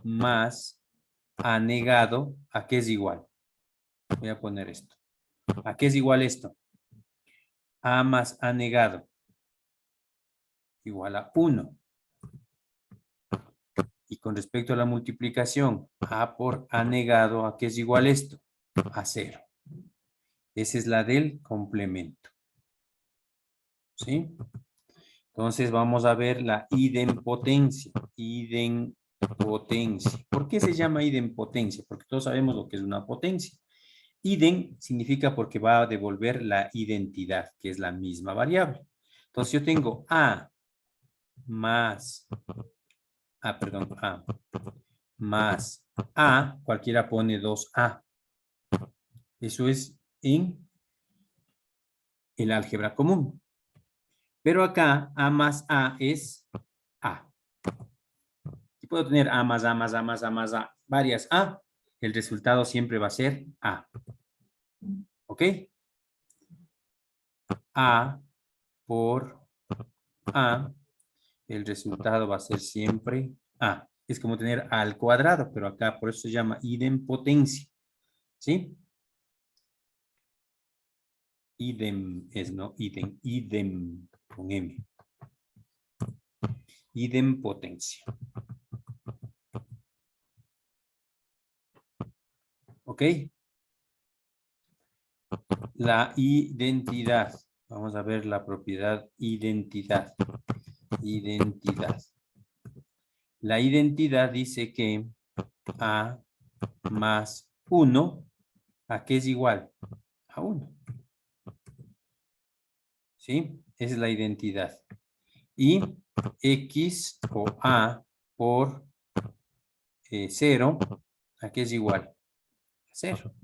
más A negado, ¿a qué es igual? Voy a poner esto. ¿A qué es igual esto? A más A negado igual a 1. Y con respecto a la multiplicación, A por A negado, ¿a qué es igual esto? A 0. Esa es la del complemento. ¿Sí? Entonces vamos a ver la idempotencia. Idempotencia. ¿Por qué se llama idempotencia? Porque todos sabemos lo que es una potencia. Idem significa porque va a devolver la identidad, que es la misma variable. Entonces yo tengo A más, perdón, A más A, cualquiera pone 2A. Eso es en el álgebra común. Pero acá A más A es A. Y puedo tener A más A más A más A más A, varias A. El resultado siempre va a ser A. ¿Ok? A por A, el resultado va a ser siempre A. Es como tener A al cuadrado, pero acá por eso se llama idempotencia. ¿Sí? Idem es, no, idem con M. Idempotencia. ¿Ok? La identidad. Vamos a ver la propiedad identidad. Identidad. La identidad dice que A más 1, ¿a qué es igual? A 1. ¿Sí? Esa es la identidad. Y X o A por 0, ¿a qué es igual? A 0.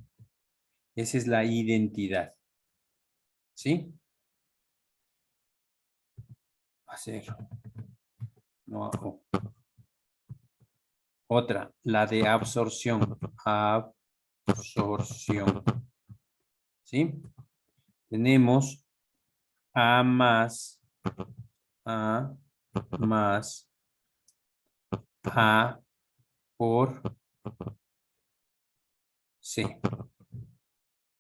Esa es la identidad. ¿Sí? A 0. No a O. Otra, la de absorción. Absorción. ¿Sí? Tenemos A más A por C.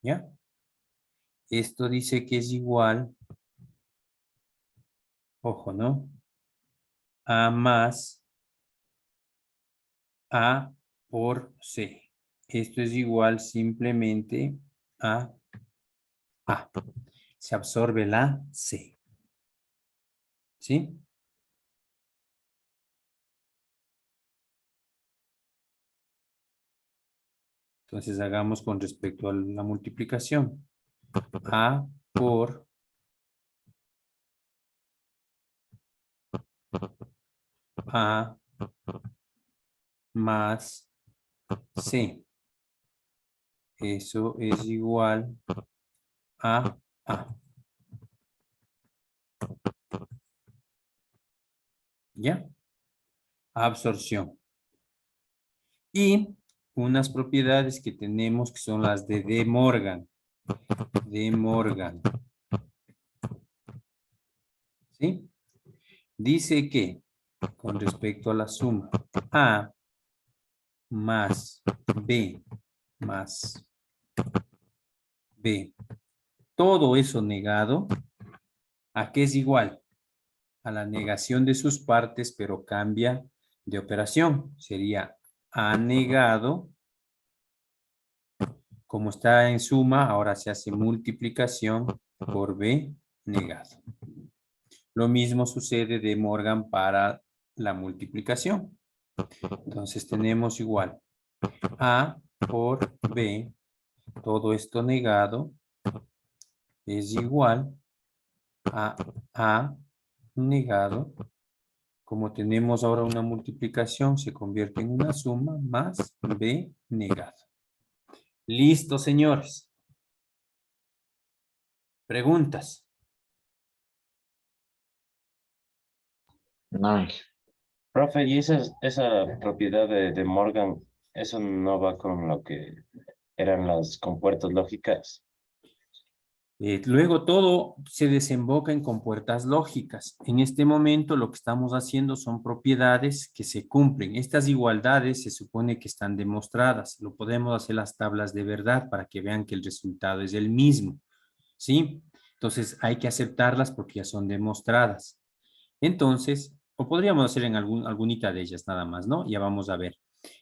¿Ya? Esto dice que es igual, ojo, ¿no? A más A por C. Esto es igual simplemente a A. Se absorbe la C. ¿Sí? Entonces hagamos con respecto a la multiplicación. A por A más C. Eso es igual a A. ¿Ya? Absorción. Y unas propiedades que tenemos que son las de De Morgan. De Morgan. ¿Sí? Dice que con respecto a la suma A más B más B, todo eso negado, ¿a qué es igual? A la negación de sus partes, pero cambia de operación. Sería A negado, como está en suma, ahora se hace multiplicación por B negado. Lo mismo sucede de Morgan para la multiplicación. Entonces tenemos igual A por B, todo esto negado, es igual a A negado. Como tenemos ahora una multiplicación, se convierte en una suma más B negado. Listo, señores. ¿Preguntas? No, Profe, y esa propiedad de Morgan, eso no va con lo que eran las compuertas lógicas. Luego todo se desemboca en compuertas lógicas. En este momento lo que estamos haciendo son propiedades que se cumplen. Estas igualdades se supone que están demostradas. Lo podemos hacer las tablas de verdad para que vean que el resultado es el mismo. ¿Sí? Entonces hay que aceptarlas porque ya son demostradas. Entonces, o podríamos hacer en alguna de ellas nada más, ¿no? Ya vamos a ver.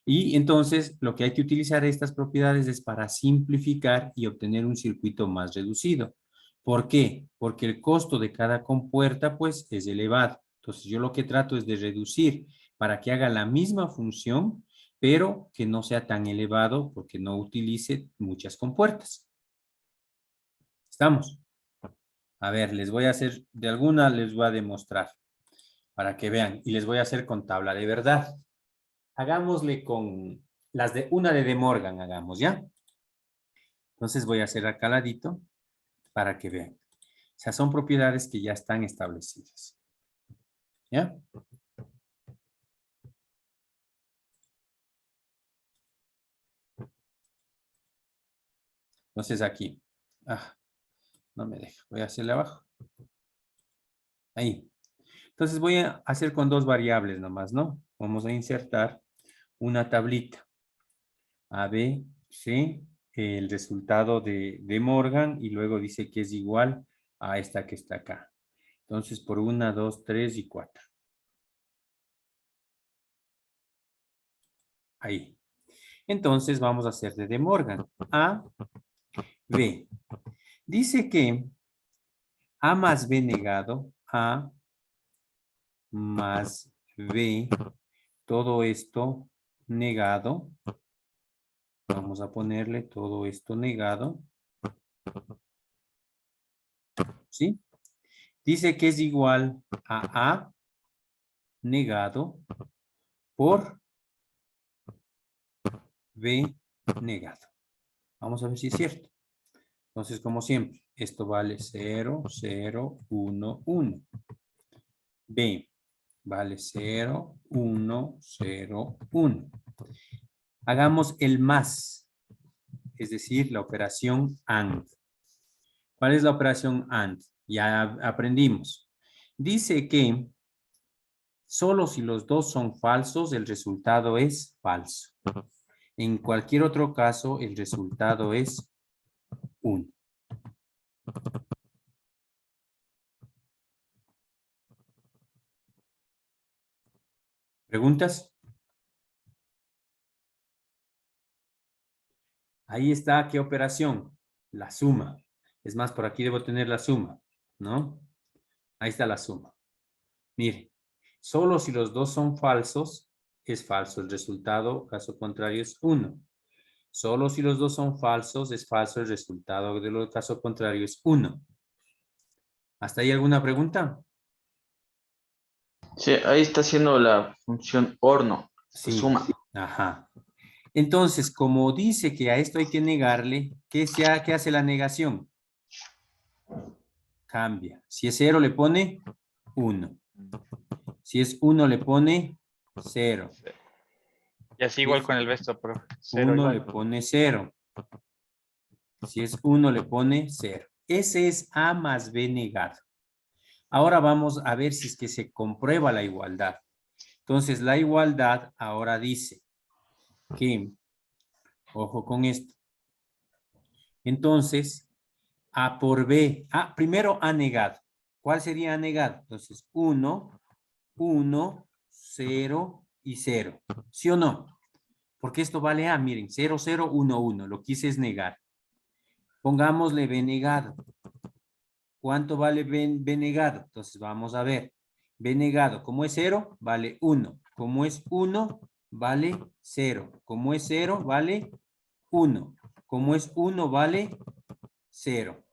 Y entonces, lo que hay que utilizar estas propiedades es para simplificar y obtener un circuito más reducido. ¿Por qué? Porque el costo de cada compuerta, pues, es elevado. Entonces, yo lo que trato es de reducir para que haga la misma función, pero que no sea tan elevado porque no utilice muchas compuertas. ¿Estamos? A ver, les voy a hacer, de alguna les voy a demostrar para que vean. Y les voy a hacer con tabla de verdad. Hagámosle con las de una de Morgan, hagamos, ¿ya? Entonces voy a hacer acá al ladito para que vean. O sea, son propiedades que ya están establecidas. ¿Ya? Entonces aquí. No me deja. Voy a hacerle abajo. Ahí. Entonces voy a hacer con dos variables nomás, ¿no? Vamos a insertar una tablita. A, B, C, el resultado de Morgan y luego dice que es igual a esta que está acá. Entonces, por 1, 2, 3 y 4. Ahí. Entonces, vamos a hacer de Morgan. A, B. Dice que A más B negado, A más B, todo esto negado. Vamos a ponerle todo esto negado. ¿Sí? Dice que es igual a A negado por B negado. Vamos a ver si es cierto. Entonces, como siempre, esto vale 0, 0, 1, 1. B vale 0, 1, 0, 1. Hagamos el más, es decir, la operación AND. ¿Cuál es la operación AND? Ya aprendimos. Dice que solo si los dos son falsos, el resultado es falso. En cualquier otro caso, el resultado es 1. ¿Preguntas? Ahí está, ¿qué operación? La suma. Es más, por aquí debo tener la suma, ¿no? Ahí está la suma. Mire, solo si los dos son falsos, es falso. El resultado, caso contrario, es 1. Solo si los dos son falsos, es falso. El resultado del caso contrario es 1. ¿Hasta ahí alguna pregunta? Sí, ahí está haciendo la función horno, Sí. suma. Ajá. Entonces, como dice que a esto hay que negarle, ¿qué hace la negación? Cambia. Si es 0, le pone 1. Si es 1, le pone 0. Y así igual con el resto, profe. 0 1 le igual. pone 0. Si es 1, le pone 0. Ese es A más B negado. Ahora vamos a ver si es que se comprueba la igualdad. Entonces, la igualdad ahora dice que, ojo con esto. Entonces, A por B. Primero A negado. ¿Cuál sería A negado? Entonces, 1, 1, 0 y 0. ¿Sí o no? Porque esto vale A. Miren, 0, 0, 1, 1. Lo quise es negar. Pongámosle B negado. ¿Cuánto vale B negado? Entonces, vamos a ver. B negado, como es 0, vale 1. Como es 1, vale 0. Como es 0, vale 1. Como es 1, vale 0.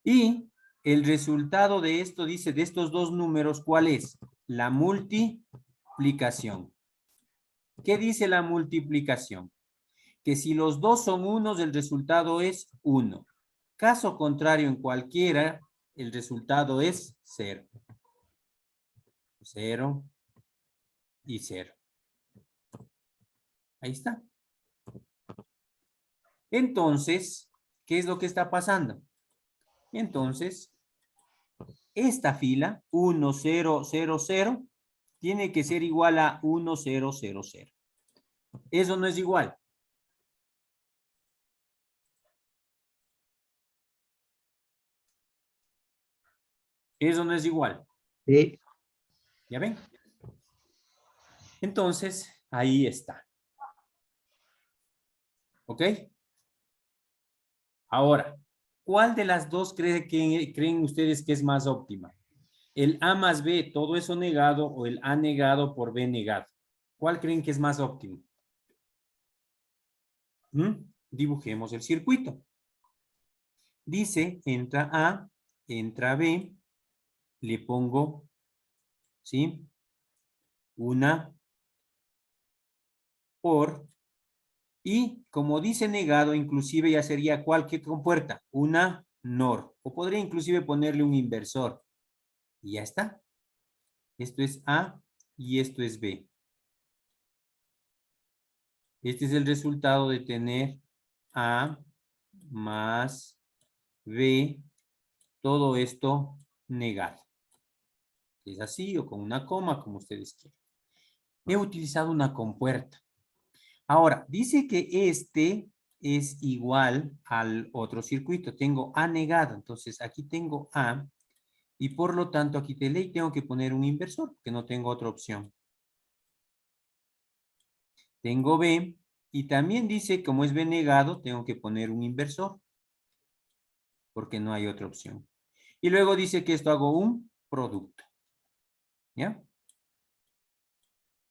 Y el resultado de esto dice, de estos dos números, ¿cuál es? La multiplicación. ¿Qué dice la multiplicación? Que si los dos son unos, el resultado es 1. Caso contrario, en cualquiera, el resultado es 0. 0 y 0. Ahí está. Entonces, ¿qué es lo que está pasando? Entonces, esta fila, 1, 0, 0, 0, tiene que ser igual a 1, 0, 0, 0. Eso no es igual. Eso no es igual. Sí. ¿Ya ven? Entonces, ahí está. ¿Ok? Ahora, ¿cuál de las dos creen ustedes que es más óptima? ¿El A más B, todo eso negado, o el A negado por B negado? ¿Cuál creen que es más óptimo? Dibujemos el circuito. Dice, entra A, entra B, le pongo, ¿sí? Una por, y como dice negado, inclusive ya sería cualquier compuerta, una NOR, o podría inclusive ponerle un inversor. Y ya está. Esto es A y esto es B. Este es el resultado de tener A más B, todo esto negado. Es así o con una coma, como ustedes quieran. He utilizado una compuerta. Ahora, dice que este es igual al otro circuito. Tengo A negado, entonces aquí tengo A y por lo tanto aquí de ley tengo que poner un inversor, porque no tengo otra opción. Tengo B y también dice, como es B negado, tengo que poner un inversor, porque no hay otra opción. Y luego dice que esto hago un producto. ¿Ya?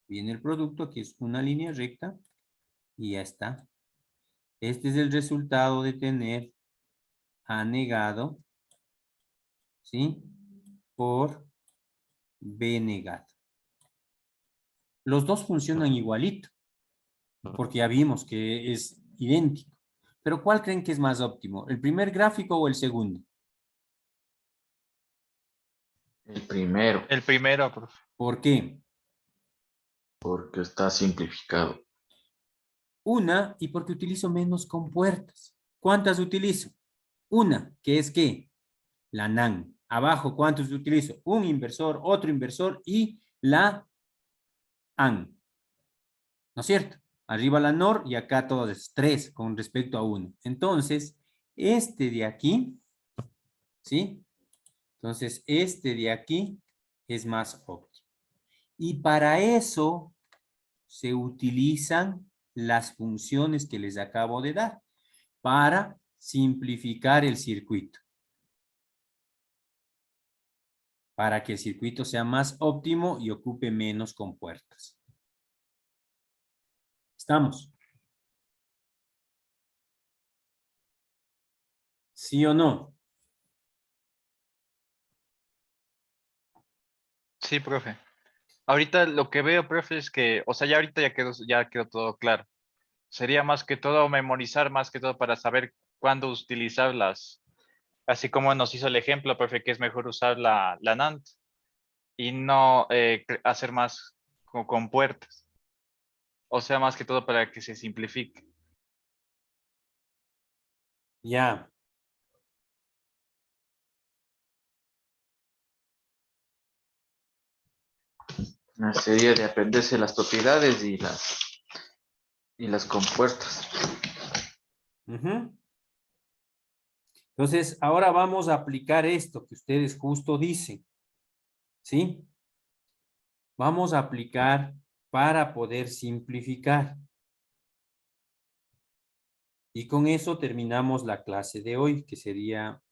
Viene el producto, aquí es una línea recta y ya está. Este es el resultado de tener A negado, ¿sí? Por B negado. Los dos funcionan igualito, porque ya vimos que es idéntico. Pero ¿cuál creen que es más óptimo? ¿El primer gráfico o el segundo? El primero, El primero, profe. ¿Por qué? porque está simplificado. Una, y porque utilizo menos compuertas. ¿Cuántas utilizo? Una, que es ¿qué? La NAND. Abajo, ¿cuántos utilizo? Un inversor, otro inversor y la AND. ¿No es cierto? Arriba la NOR y acá todo es 3 con respecto a 1. Entonces, este de aquí, ¿sí? Entonces, este de aquí es más óptimo. Y para eso se utilizan las funciones que les acabo de dar para simplificar el circuito. Para que el circuito sea más óptimo y ocupe menos compuertas. ¿Estamos? ¿Sí o no? Sí, profe. Ahorita lo que veo, profe, es que, o sea, ya ahorita ya quedó todo claro. Sería más que todo memorizar, más que todo para saber cuándo utilizarlas. Así como nos hizo el ejemplo, profe, que es mejor usar la NAND y no hacer más con puertas. O sea, más que todo para que se simplifique. Ya. Una serie de aprenderse las propiedades y las compuertas. Ujú. Entonces, ahora vamos a aplicar esto que ustedes justo dicen. ¿Sí? Vamos a aplicar para poder simplificar. Y con eso terminamos la clase de hoy, que sería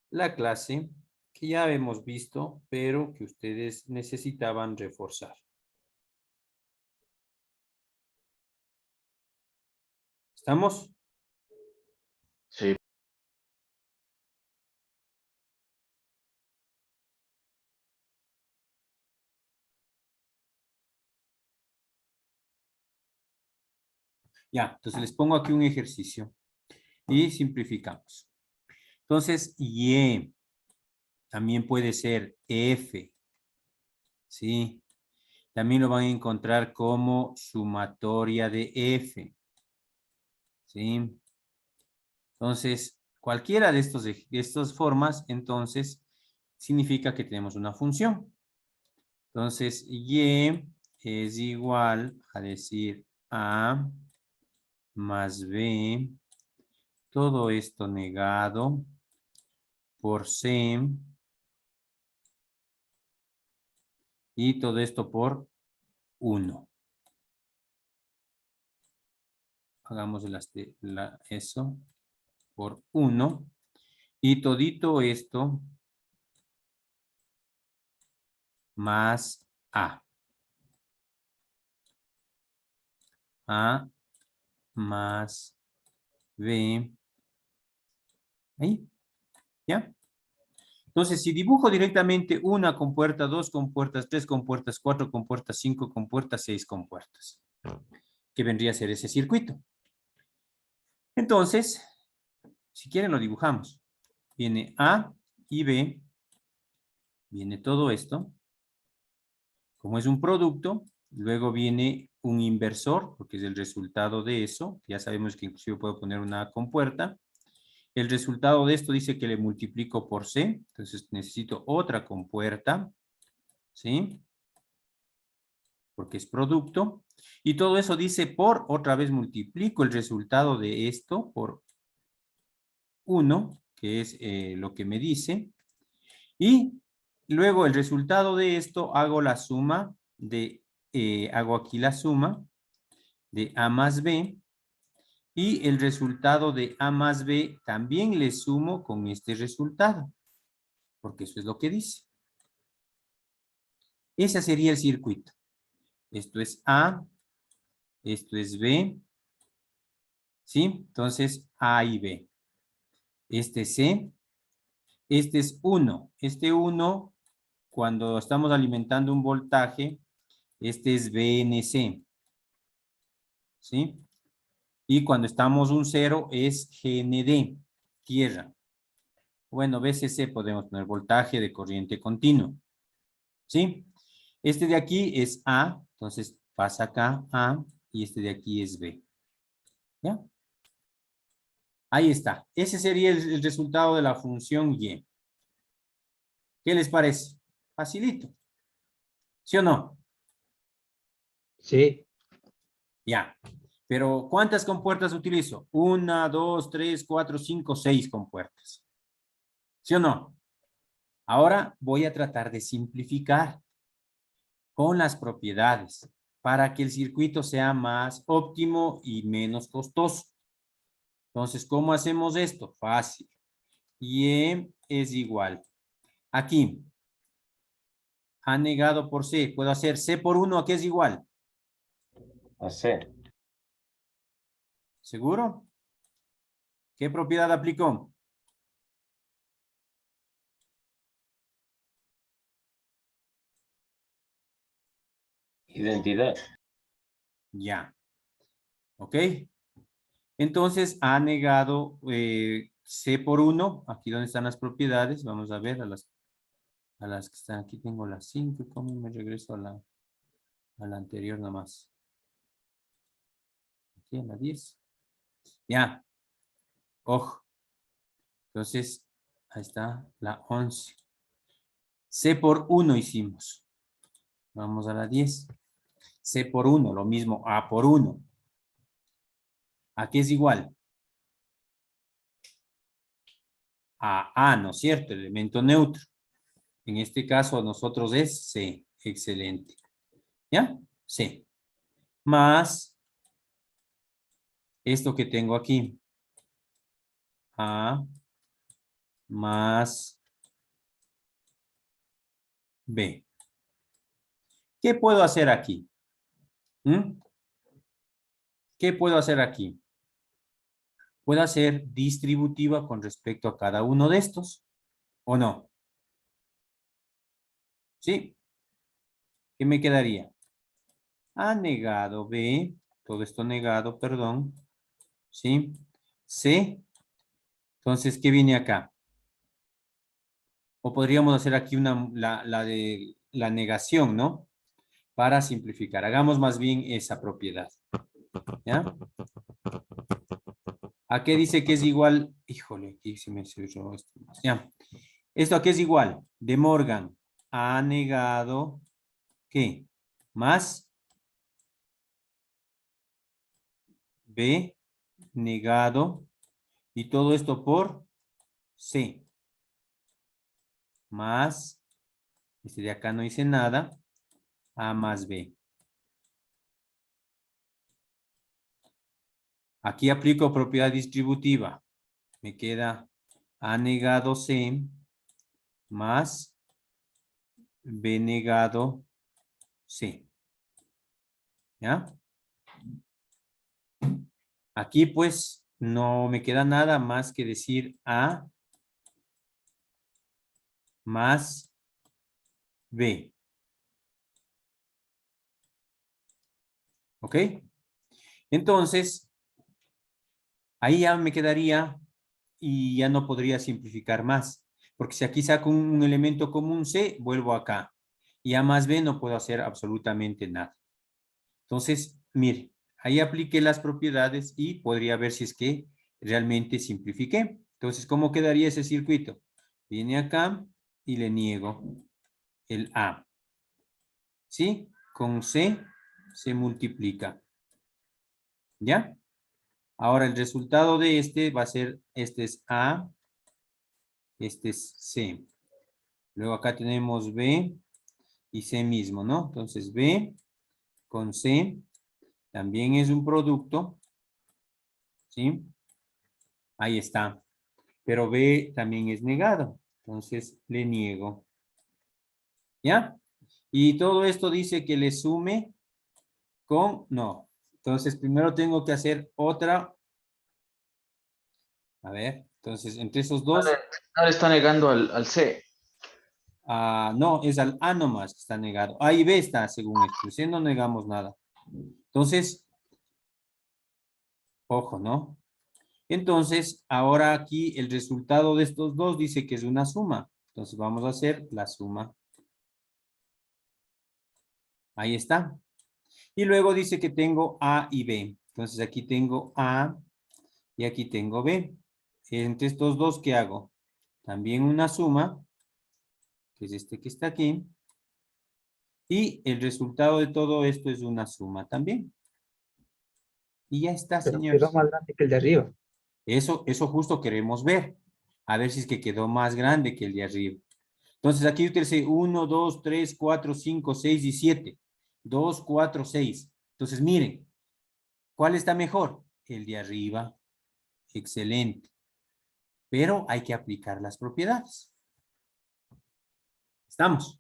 la clase que ya hemos visto, pero que ustedes necesitaban reforzar. ¿Estamos? Sí. Ya, entonces les pongo aquí un ejercicio y simplificamos. Entonces, Y también puede ser F, ¿sí? También lo van a encontrar como sumatoria de F, ¿sí? Entonces, cualquiera de estas formas, entonces, significa que tenemos una función. Entonces, Y es igual a decir A más B, todo esto negado por C, y todo esto por 1. Hagamos eso por 1. Y todito esto más A. A más B. Ahí. ¿Ya? Entonces, si dibujo directamente una compuerta, 2 compuertas, 3 compuertas, 4 compuertas, 5 compuertas, 6 compuertas. Que vendría a ser ese circuito. Entonces, si quieren lo dibujamos. Viene A y B. Viene todo esto. Como es un producto, luego viene un inversor, porque es el resultado de eso. Ya sabemos que inclusive puedo poner una compuerta. El resultado de esto dice que le multiplico por C. Entonces necesito otra compuerta. ¿Sí? Porque es producto. Y todo eso dice por, otra vez multiplico el resultado de esto por 1, que es lo que me dice. Y luego el resultado de esto hago la suma de, hago aquí la suma de A más B. Y el resultado de A más B también le sumo con este resultado. Porque eso es lo que dice. Ese sería el circuito. Esto es A, esto es B, ¿sí? Entonces, A y B. Este es C, este es 1. Este 1, cuando estamos alimentando un voltaje, este es BNC, ¿sí? Y cuando estamos un 0 es GND, tierra. Bueno, BCC podemos poner voltaje de corriente continuo, ¿sí? Este de aquí es A, entonces pasa acá A, y este de aquí es B. ¿Ya? Ahí está. Ese sería el resultado de la función Y. ¿Qué les parece? Facilito. ¿Sí o no? Sí. Ya. Pero ¿cuántas compuertas utilizo? 1, 2, 3, 4, 5, 6 compuertas. ¿Sí o no? Ahora voy a tratar de simplificar con las propiedades para que el circuito sea más óptimo y menos costoso. Entonces, ¿cómo hacemos esto? Fácil. Y es igual. Aquí, A negado por C. Puedo hacer C por 1, ¿a qué es igual? A C. ¿Seguro? ¿Qué propiedad aplicó? Identidad. Ya. ¿Ok? Entonces, A negado C por 1. Aquí donde están las propiedades. Vamos a ver a las que están aquí. Tengo las 5. ¿Cómo me regreso a la anterior nomás? Aquí en la 10. Ya. Ojo. Entonces, ahí está la 11. C por 1 hicimos. Vamos a la 10. C por 1, lo mismo A por 1. ¿A qué es igual? A A, ¿no es cierto? Elemento neutro. En este caso, nosotros es C. Excelente. ¿Ya? C. Más esto que tengo aquí. A más B. ¿Qué puedo hacer aquí? ¿Qué puedo hacer aquí? ¿Puedo hacer distributiva con respecto a cada uno de estos? ¿O no? ¿Sí? ¿Qué me quedaría? A negado B, todo esto negado, perdón. ¿Sí? C. Entonces, ¿qué viene acá? O podríamos hacer aquí la de la negación, ¿no? Para simplificar. Hagamos más bien esa propiedad. ¿Ya? ¿A qué dice que es igual? Híjole, aquí se me cerró esto. Ya. ¿Esto a qué es igual? De Morgan. A negado, ¿qué? Más B negado. Y todo esto por C. Más, este de acá no hice nada. A más B. Aquí aplico propiedad distributiva. Me queda A negado C más B negado C. ¿Ya? Aquí pues no me queda nada más que decir A más B. ¿Ok? Entonces, ahí ya me quedaría y ya no podría simplificar más. Porque si aquí saco un elemento común C, vuelvo acá. Y A más B no puedo hacer absolutamente nada. Entonces, mire, ahí apliqué las propiedades y podría ver si es que realmente simplifiqué. Entonces, ¿cómo quedaría ese circuito? Viene acá y le niego el A. ¿Sí? Con C se multiplica. ¿Ya? Ahora el resultado de este va a ser, este es A, este es C. Luego acá tenemos B y C mismo, ¿no? Entonces B con C también es un producto, ¿sí? Ahí está. Pero B también es negado. Entonces le niego. ¿Ya? Y todo esto dice que le sume con no. Entonces primero tengo que hacer otra. A ver, entonces entre esos dos. No le está negando al C. No, es al A nomás que está negado. A y B está según esto. C no negamos nada. Entonces, ojo, ¿no? Entonces, ahora aquí el resultado de estos dos dice que es una suma. Entonces vamos a hacer la suma. Ahí está. Y luego dice que tengo A y B. Entonces aquí tengo A y aquí tengo B. Entre estos dos, ¿qué hago? También una suma, que es este que está aquí. Y el resultado de todo esto es una suma también. Y ya está, Pero señores. quedó más grande que el de arriba. Eso justo queremos ver. A ver si es que quedó más grande que el de arriba. Entonces aquí utilicé 1, 2, 3, 4, 5, 6 y 7. 2, 4, 6. Entonces miren, ¿cuál está mejor? El de arriba. Excelente. Pero hay que aplicar las propiedades. ¿Estamos?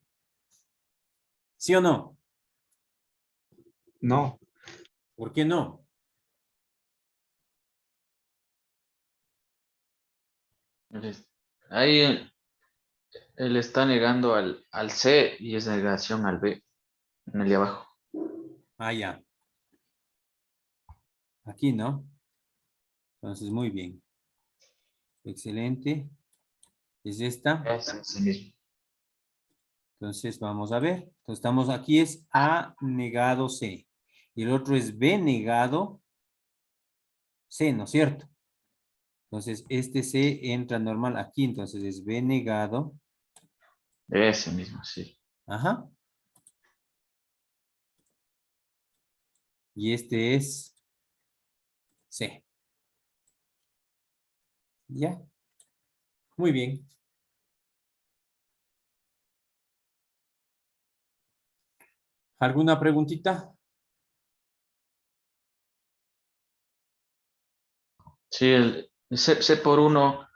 ¿Sí o no? No, ¿Por qué no? Ahí él está negando al C y es negación al B, en el de abajo. Ah, ya. Aquí, ¿no? Entonces, muy bien. Excelente. Es esta. Es ese mismo. Entonces, vamos a ver. Entonces, estamos aquí es A negado C. Y el otro es B negado C, ¿no es cierto? Entonces, este C entra normal aquí. Entonces, es B negado. Ese mismo, sí. Ajá. Y este es C. ¿Ya? Muy bien. ¿Alguna preguntita? Sí, el C por 1,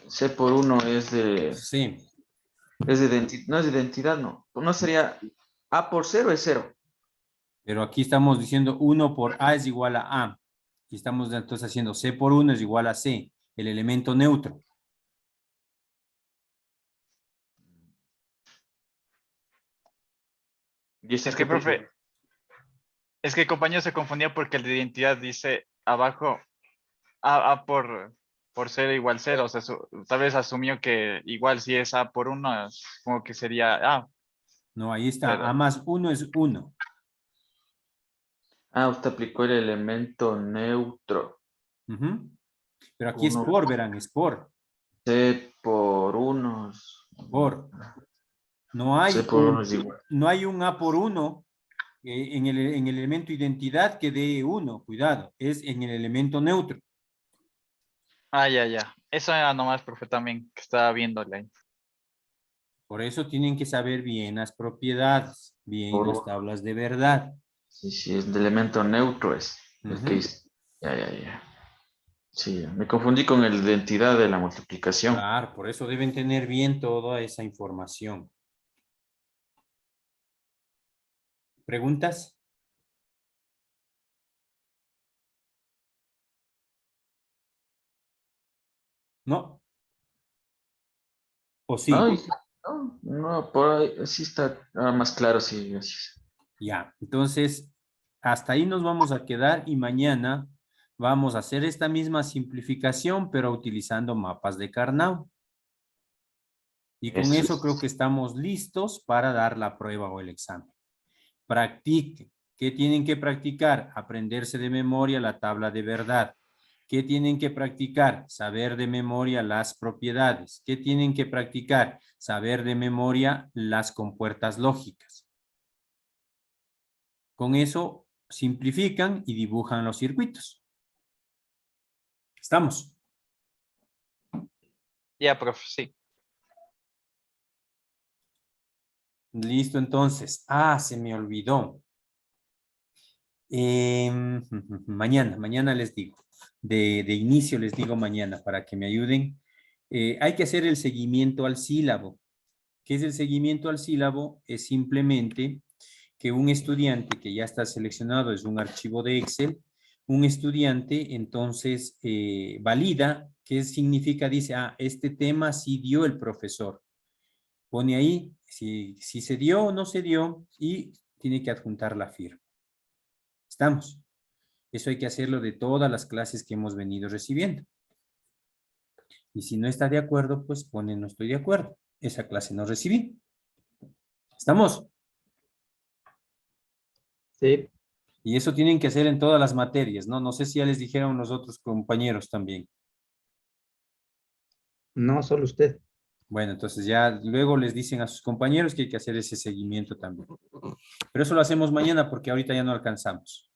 C por 1 Sí. es de identidad, no es de identidad, no. No sería A por 0 es 0. Pero aquí estamos diciendo 1 por A es igual a A. Y estamos entonces haciendo C por 1 es igual a C, el elemento neutro. Y ese Es que, profe, es que el compañero se confundía porque el de identidad dice abajo A por 0 igual 0. O sea, tal vez asumió que igual si es A por 1, como que sería A. No, ahí está. A Pero, más 1 es 1. usted aplicó el elemento neutro. Ujú. Pero aquí es 1 por, verán, es por. C por 1. Por. C por 1 es igual. No hay un A por 1 en el elemento identidad que dé 1. Cuidado, es en el elemento neutro. ya. Eso era nomás, profe, también, que estaba viéndole ahí. Por eso tienen que saber bien las propiedades, bien Por las 1. tablas de verdad. Sí, sí, es de elemento neutro es el que Ujú. hice. Ya. Sí, me confundí con el de identidad de la multiplicación. Claro, por eso deben tener bien toda esa información. ¿Preguntas? ¿No? ¿O sí? Ay, no, por ahí sí está más claro, sí, gracias. Ya. Entonces, hasta ahí nos vamos a quedar y mañana vamos a hacer esta misma simplificación, pero utilizando mapas de Karnaugh. Y con Eso eso es. creo que estamos listos para dar la prueba o el examen. Practiquen. ¿Qué tienen que practicar? Aprenderse de memoria la tabla de verdad. ¿Qué tienen que practicar? Saber de memoria las propiedades. ¿Qué tienen que practicar? Saber de memoria las compuertas lógicas. Con eso simplifican y dibujan los circuitos. ¿Estamos? Ya, profe, sí. Listo, entonces. Ah, se me olvidó. Mañana les digo. De inicio les digo mañana para que me ayuden. Hay que hacer el seguimiento al sílabo. ¿Qué es el seguimiento al sílabo? Es simplemente que un estudiante que ya está seleccionado es un archivo de Excel, un estudiante entonces valida qué significa, dice, este tema sí dio el profesor. Pone ahí si se dio o no se dio y tiene que adjuntar la firma. ¿Estamos? Eso hay que hacerlo de todas las clases que hemos venido recibiendo. Y si no está de acuerdo, pues pone no estoy de acuerdo. Esa clase no recibí. ¿Estamos? sí. Y eso tienen que hacer en todas las materias, ¿no? No sé si ya les dijeron los otros compañeros también. No, solo usted. Bueno, entonces ya luego les dicen a sus compañeros que hay que hacer ese seguimiento también. Pero eso lo hacemos mañana porque ahorita ya no alcanzamos.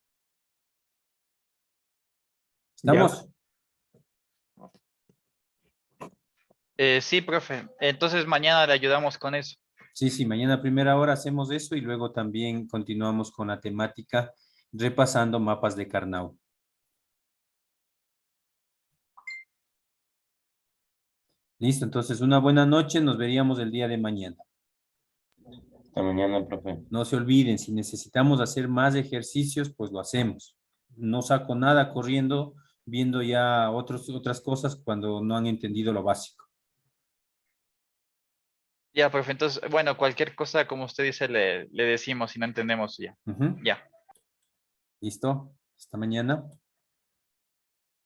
¿Estamos? Sí, profe. Entonces mañana le ayudamos con eso. Sí, sí, mañana a primera hora hacemos eso y luego también continuamos con la temática repasando mapas de Karnaugh. Listo, entonces una buena noche, nos veríamos el día de mañana. Hasta mañana, profe. No se olviden, si necesitamos hacer más ejercicios, pues lo hacemos. No saco nada corriendo, viendo ya otras cosas cuando no han entendido lo básico. Ya, profe. Entonces, bueno, cualquier cosa, como usted dice, le decimos si no entendemos ya. Ujú. Ya. ¿Listo? Hasta mañana.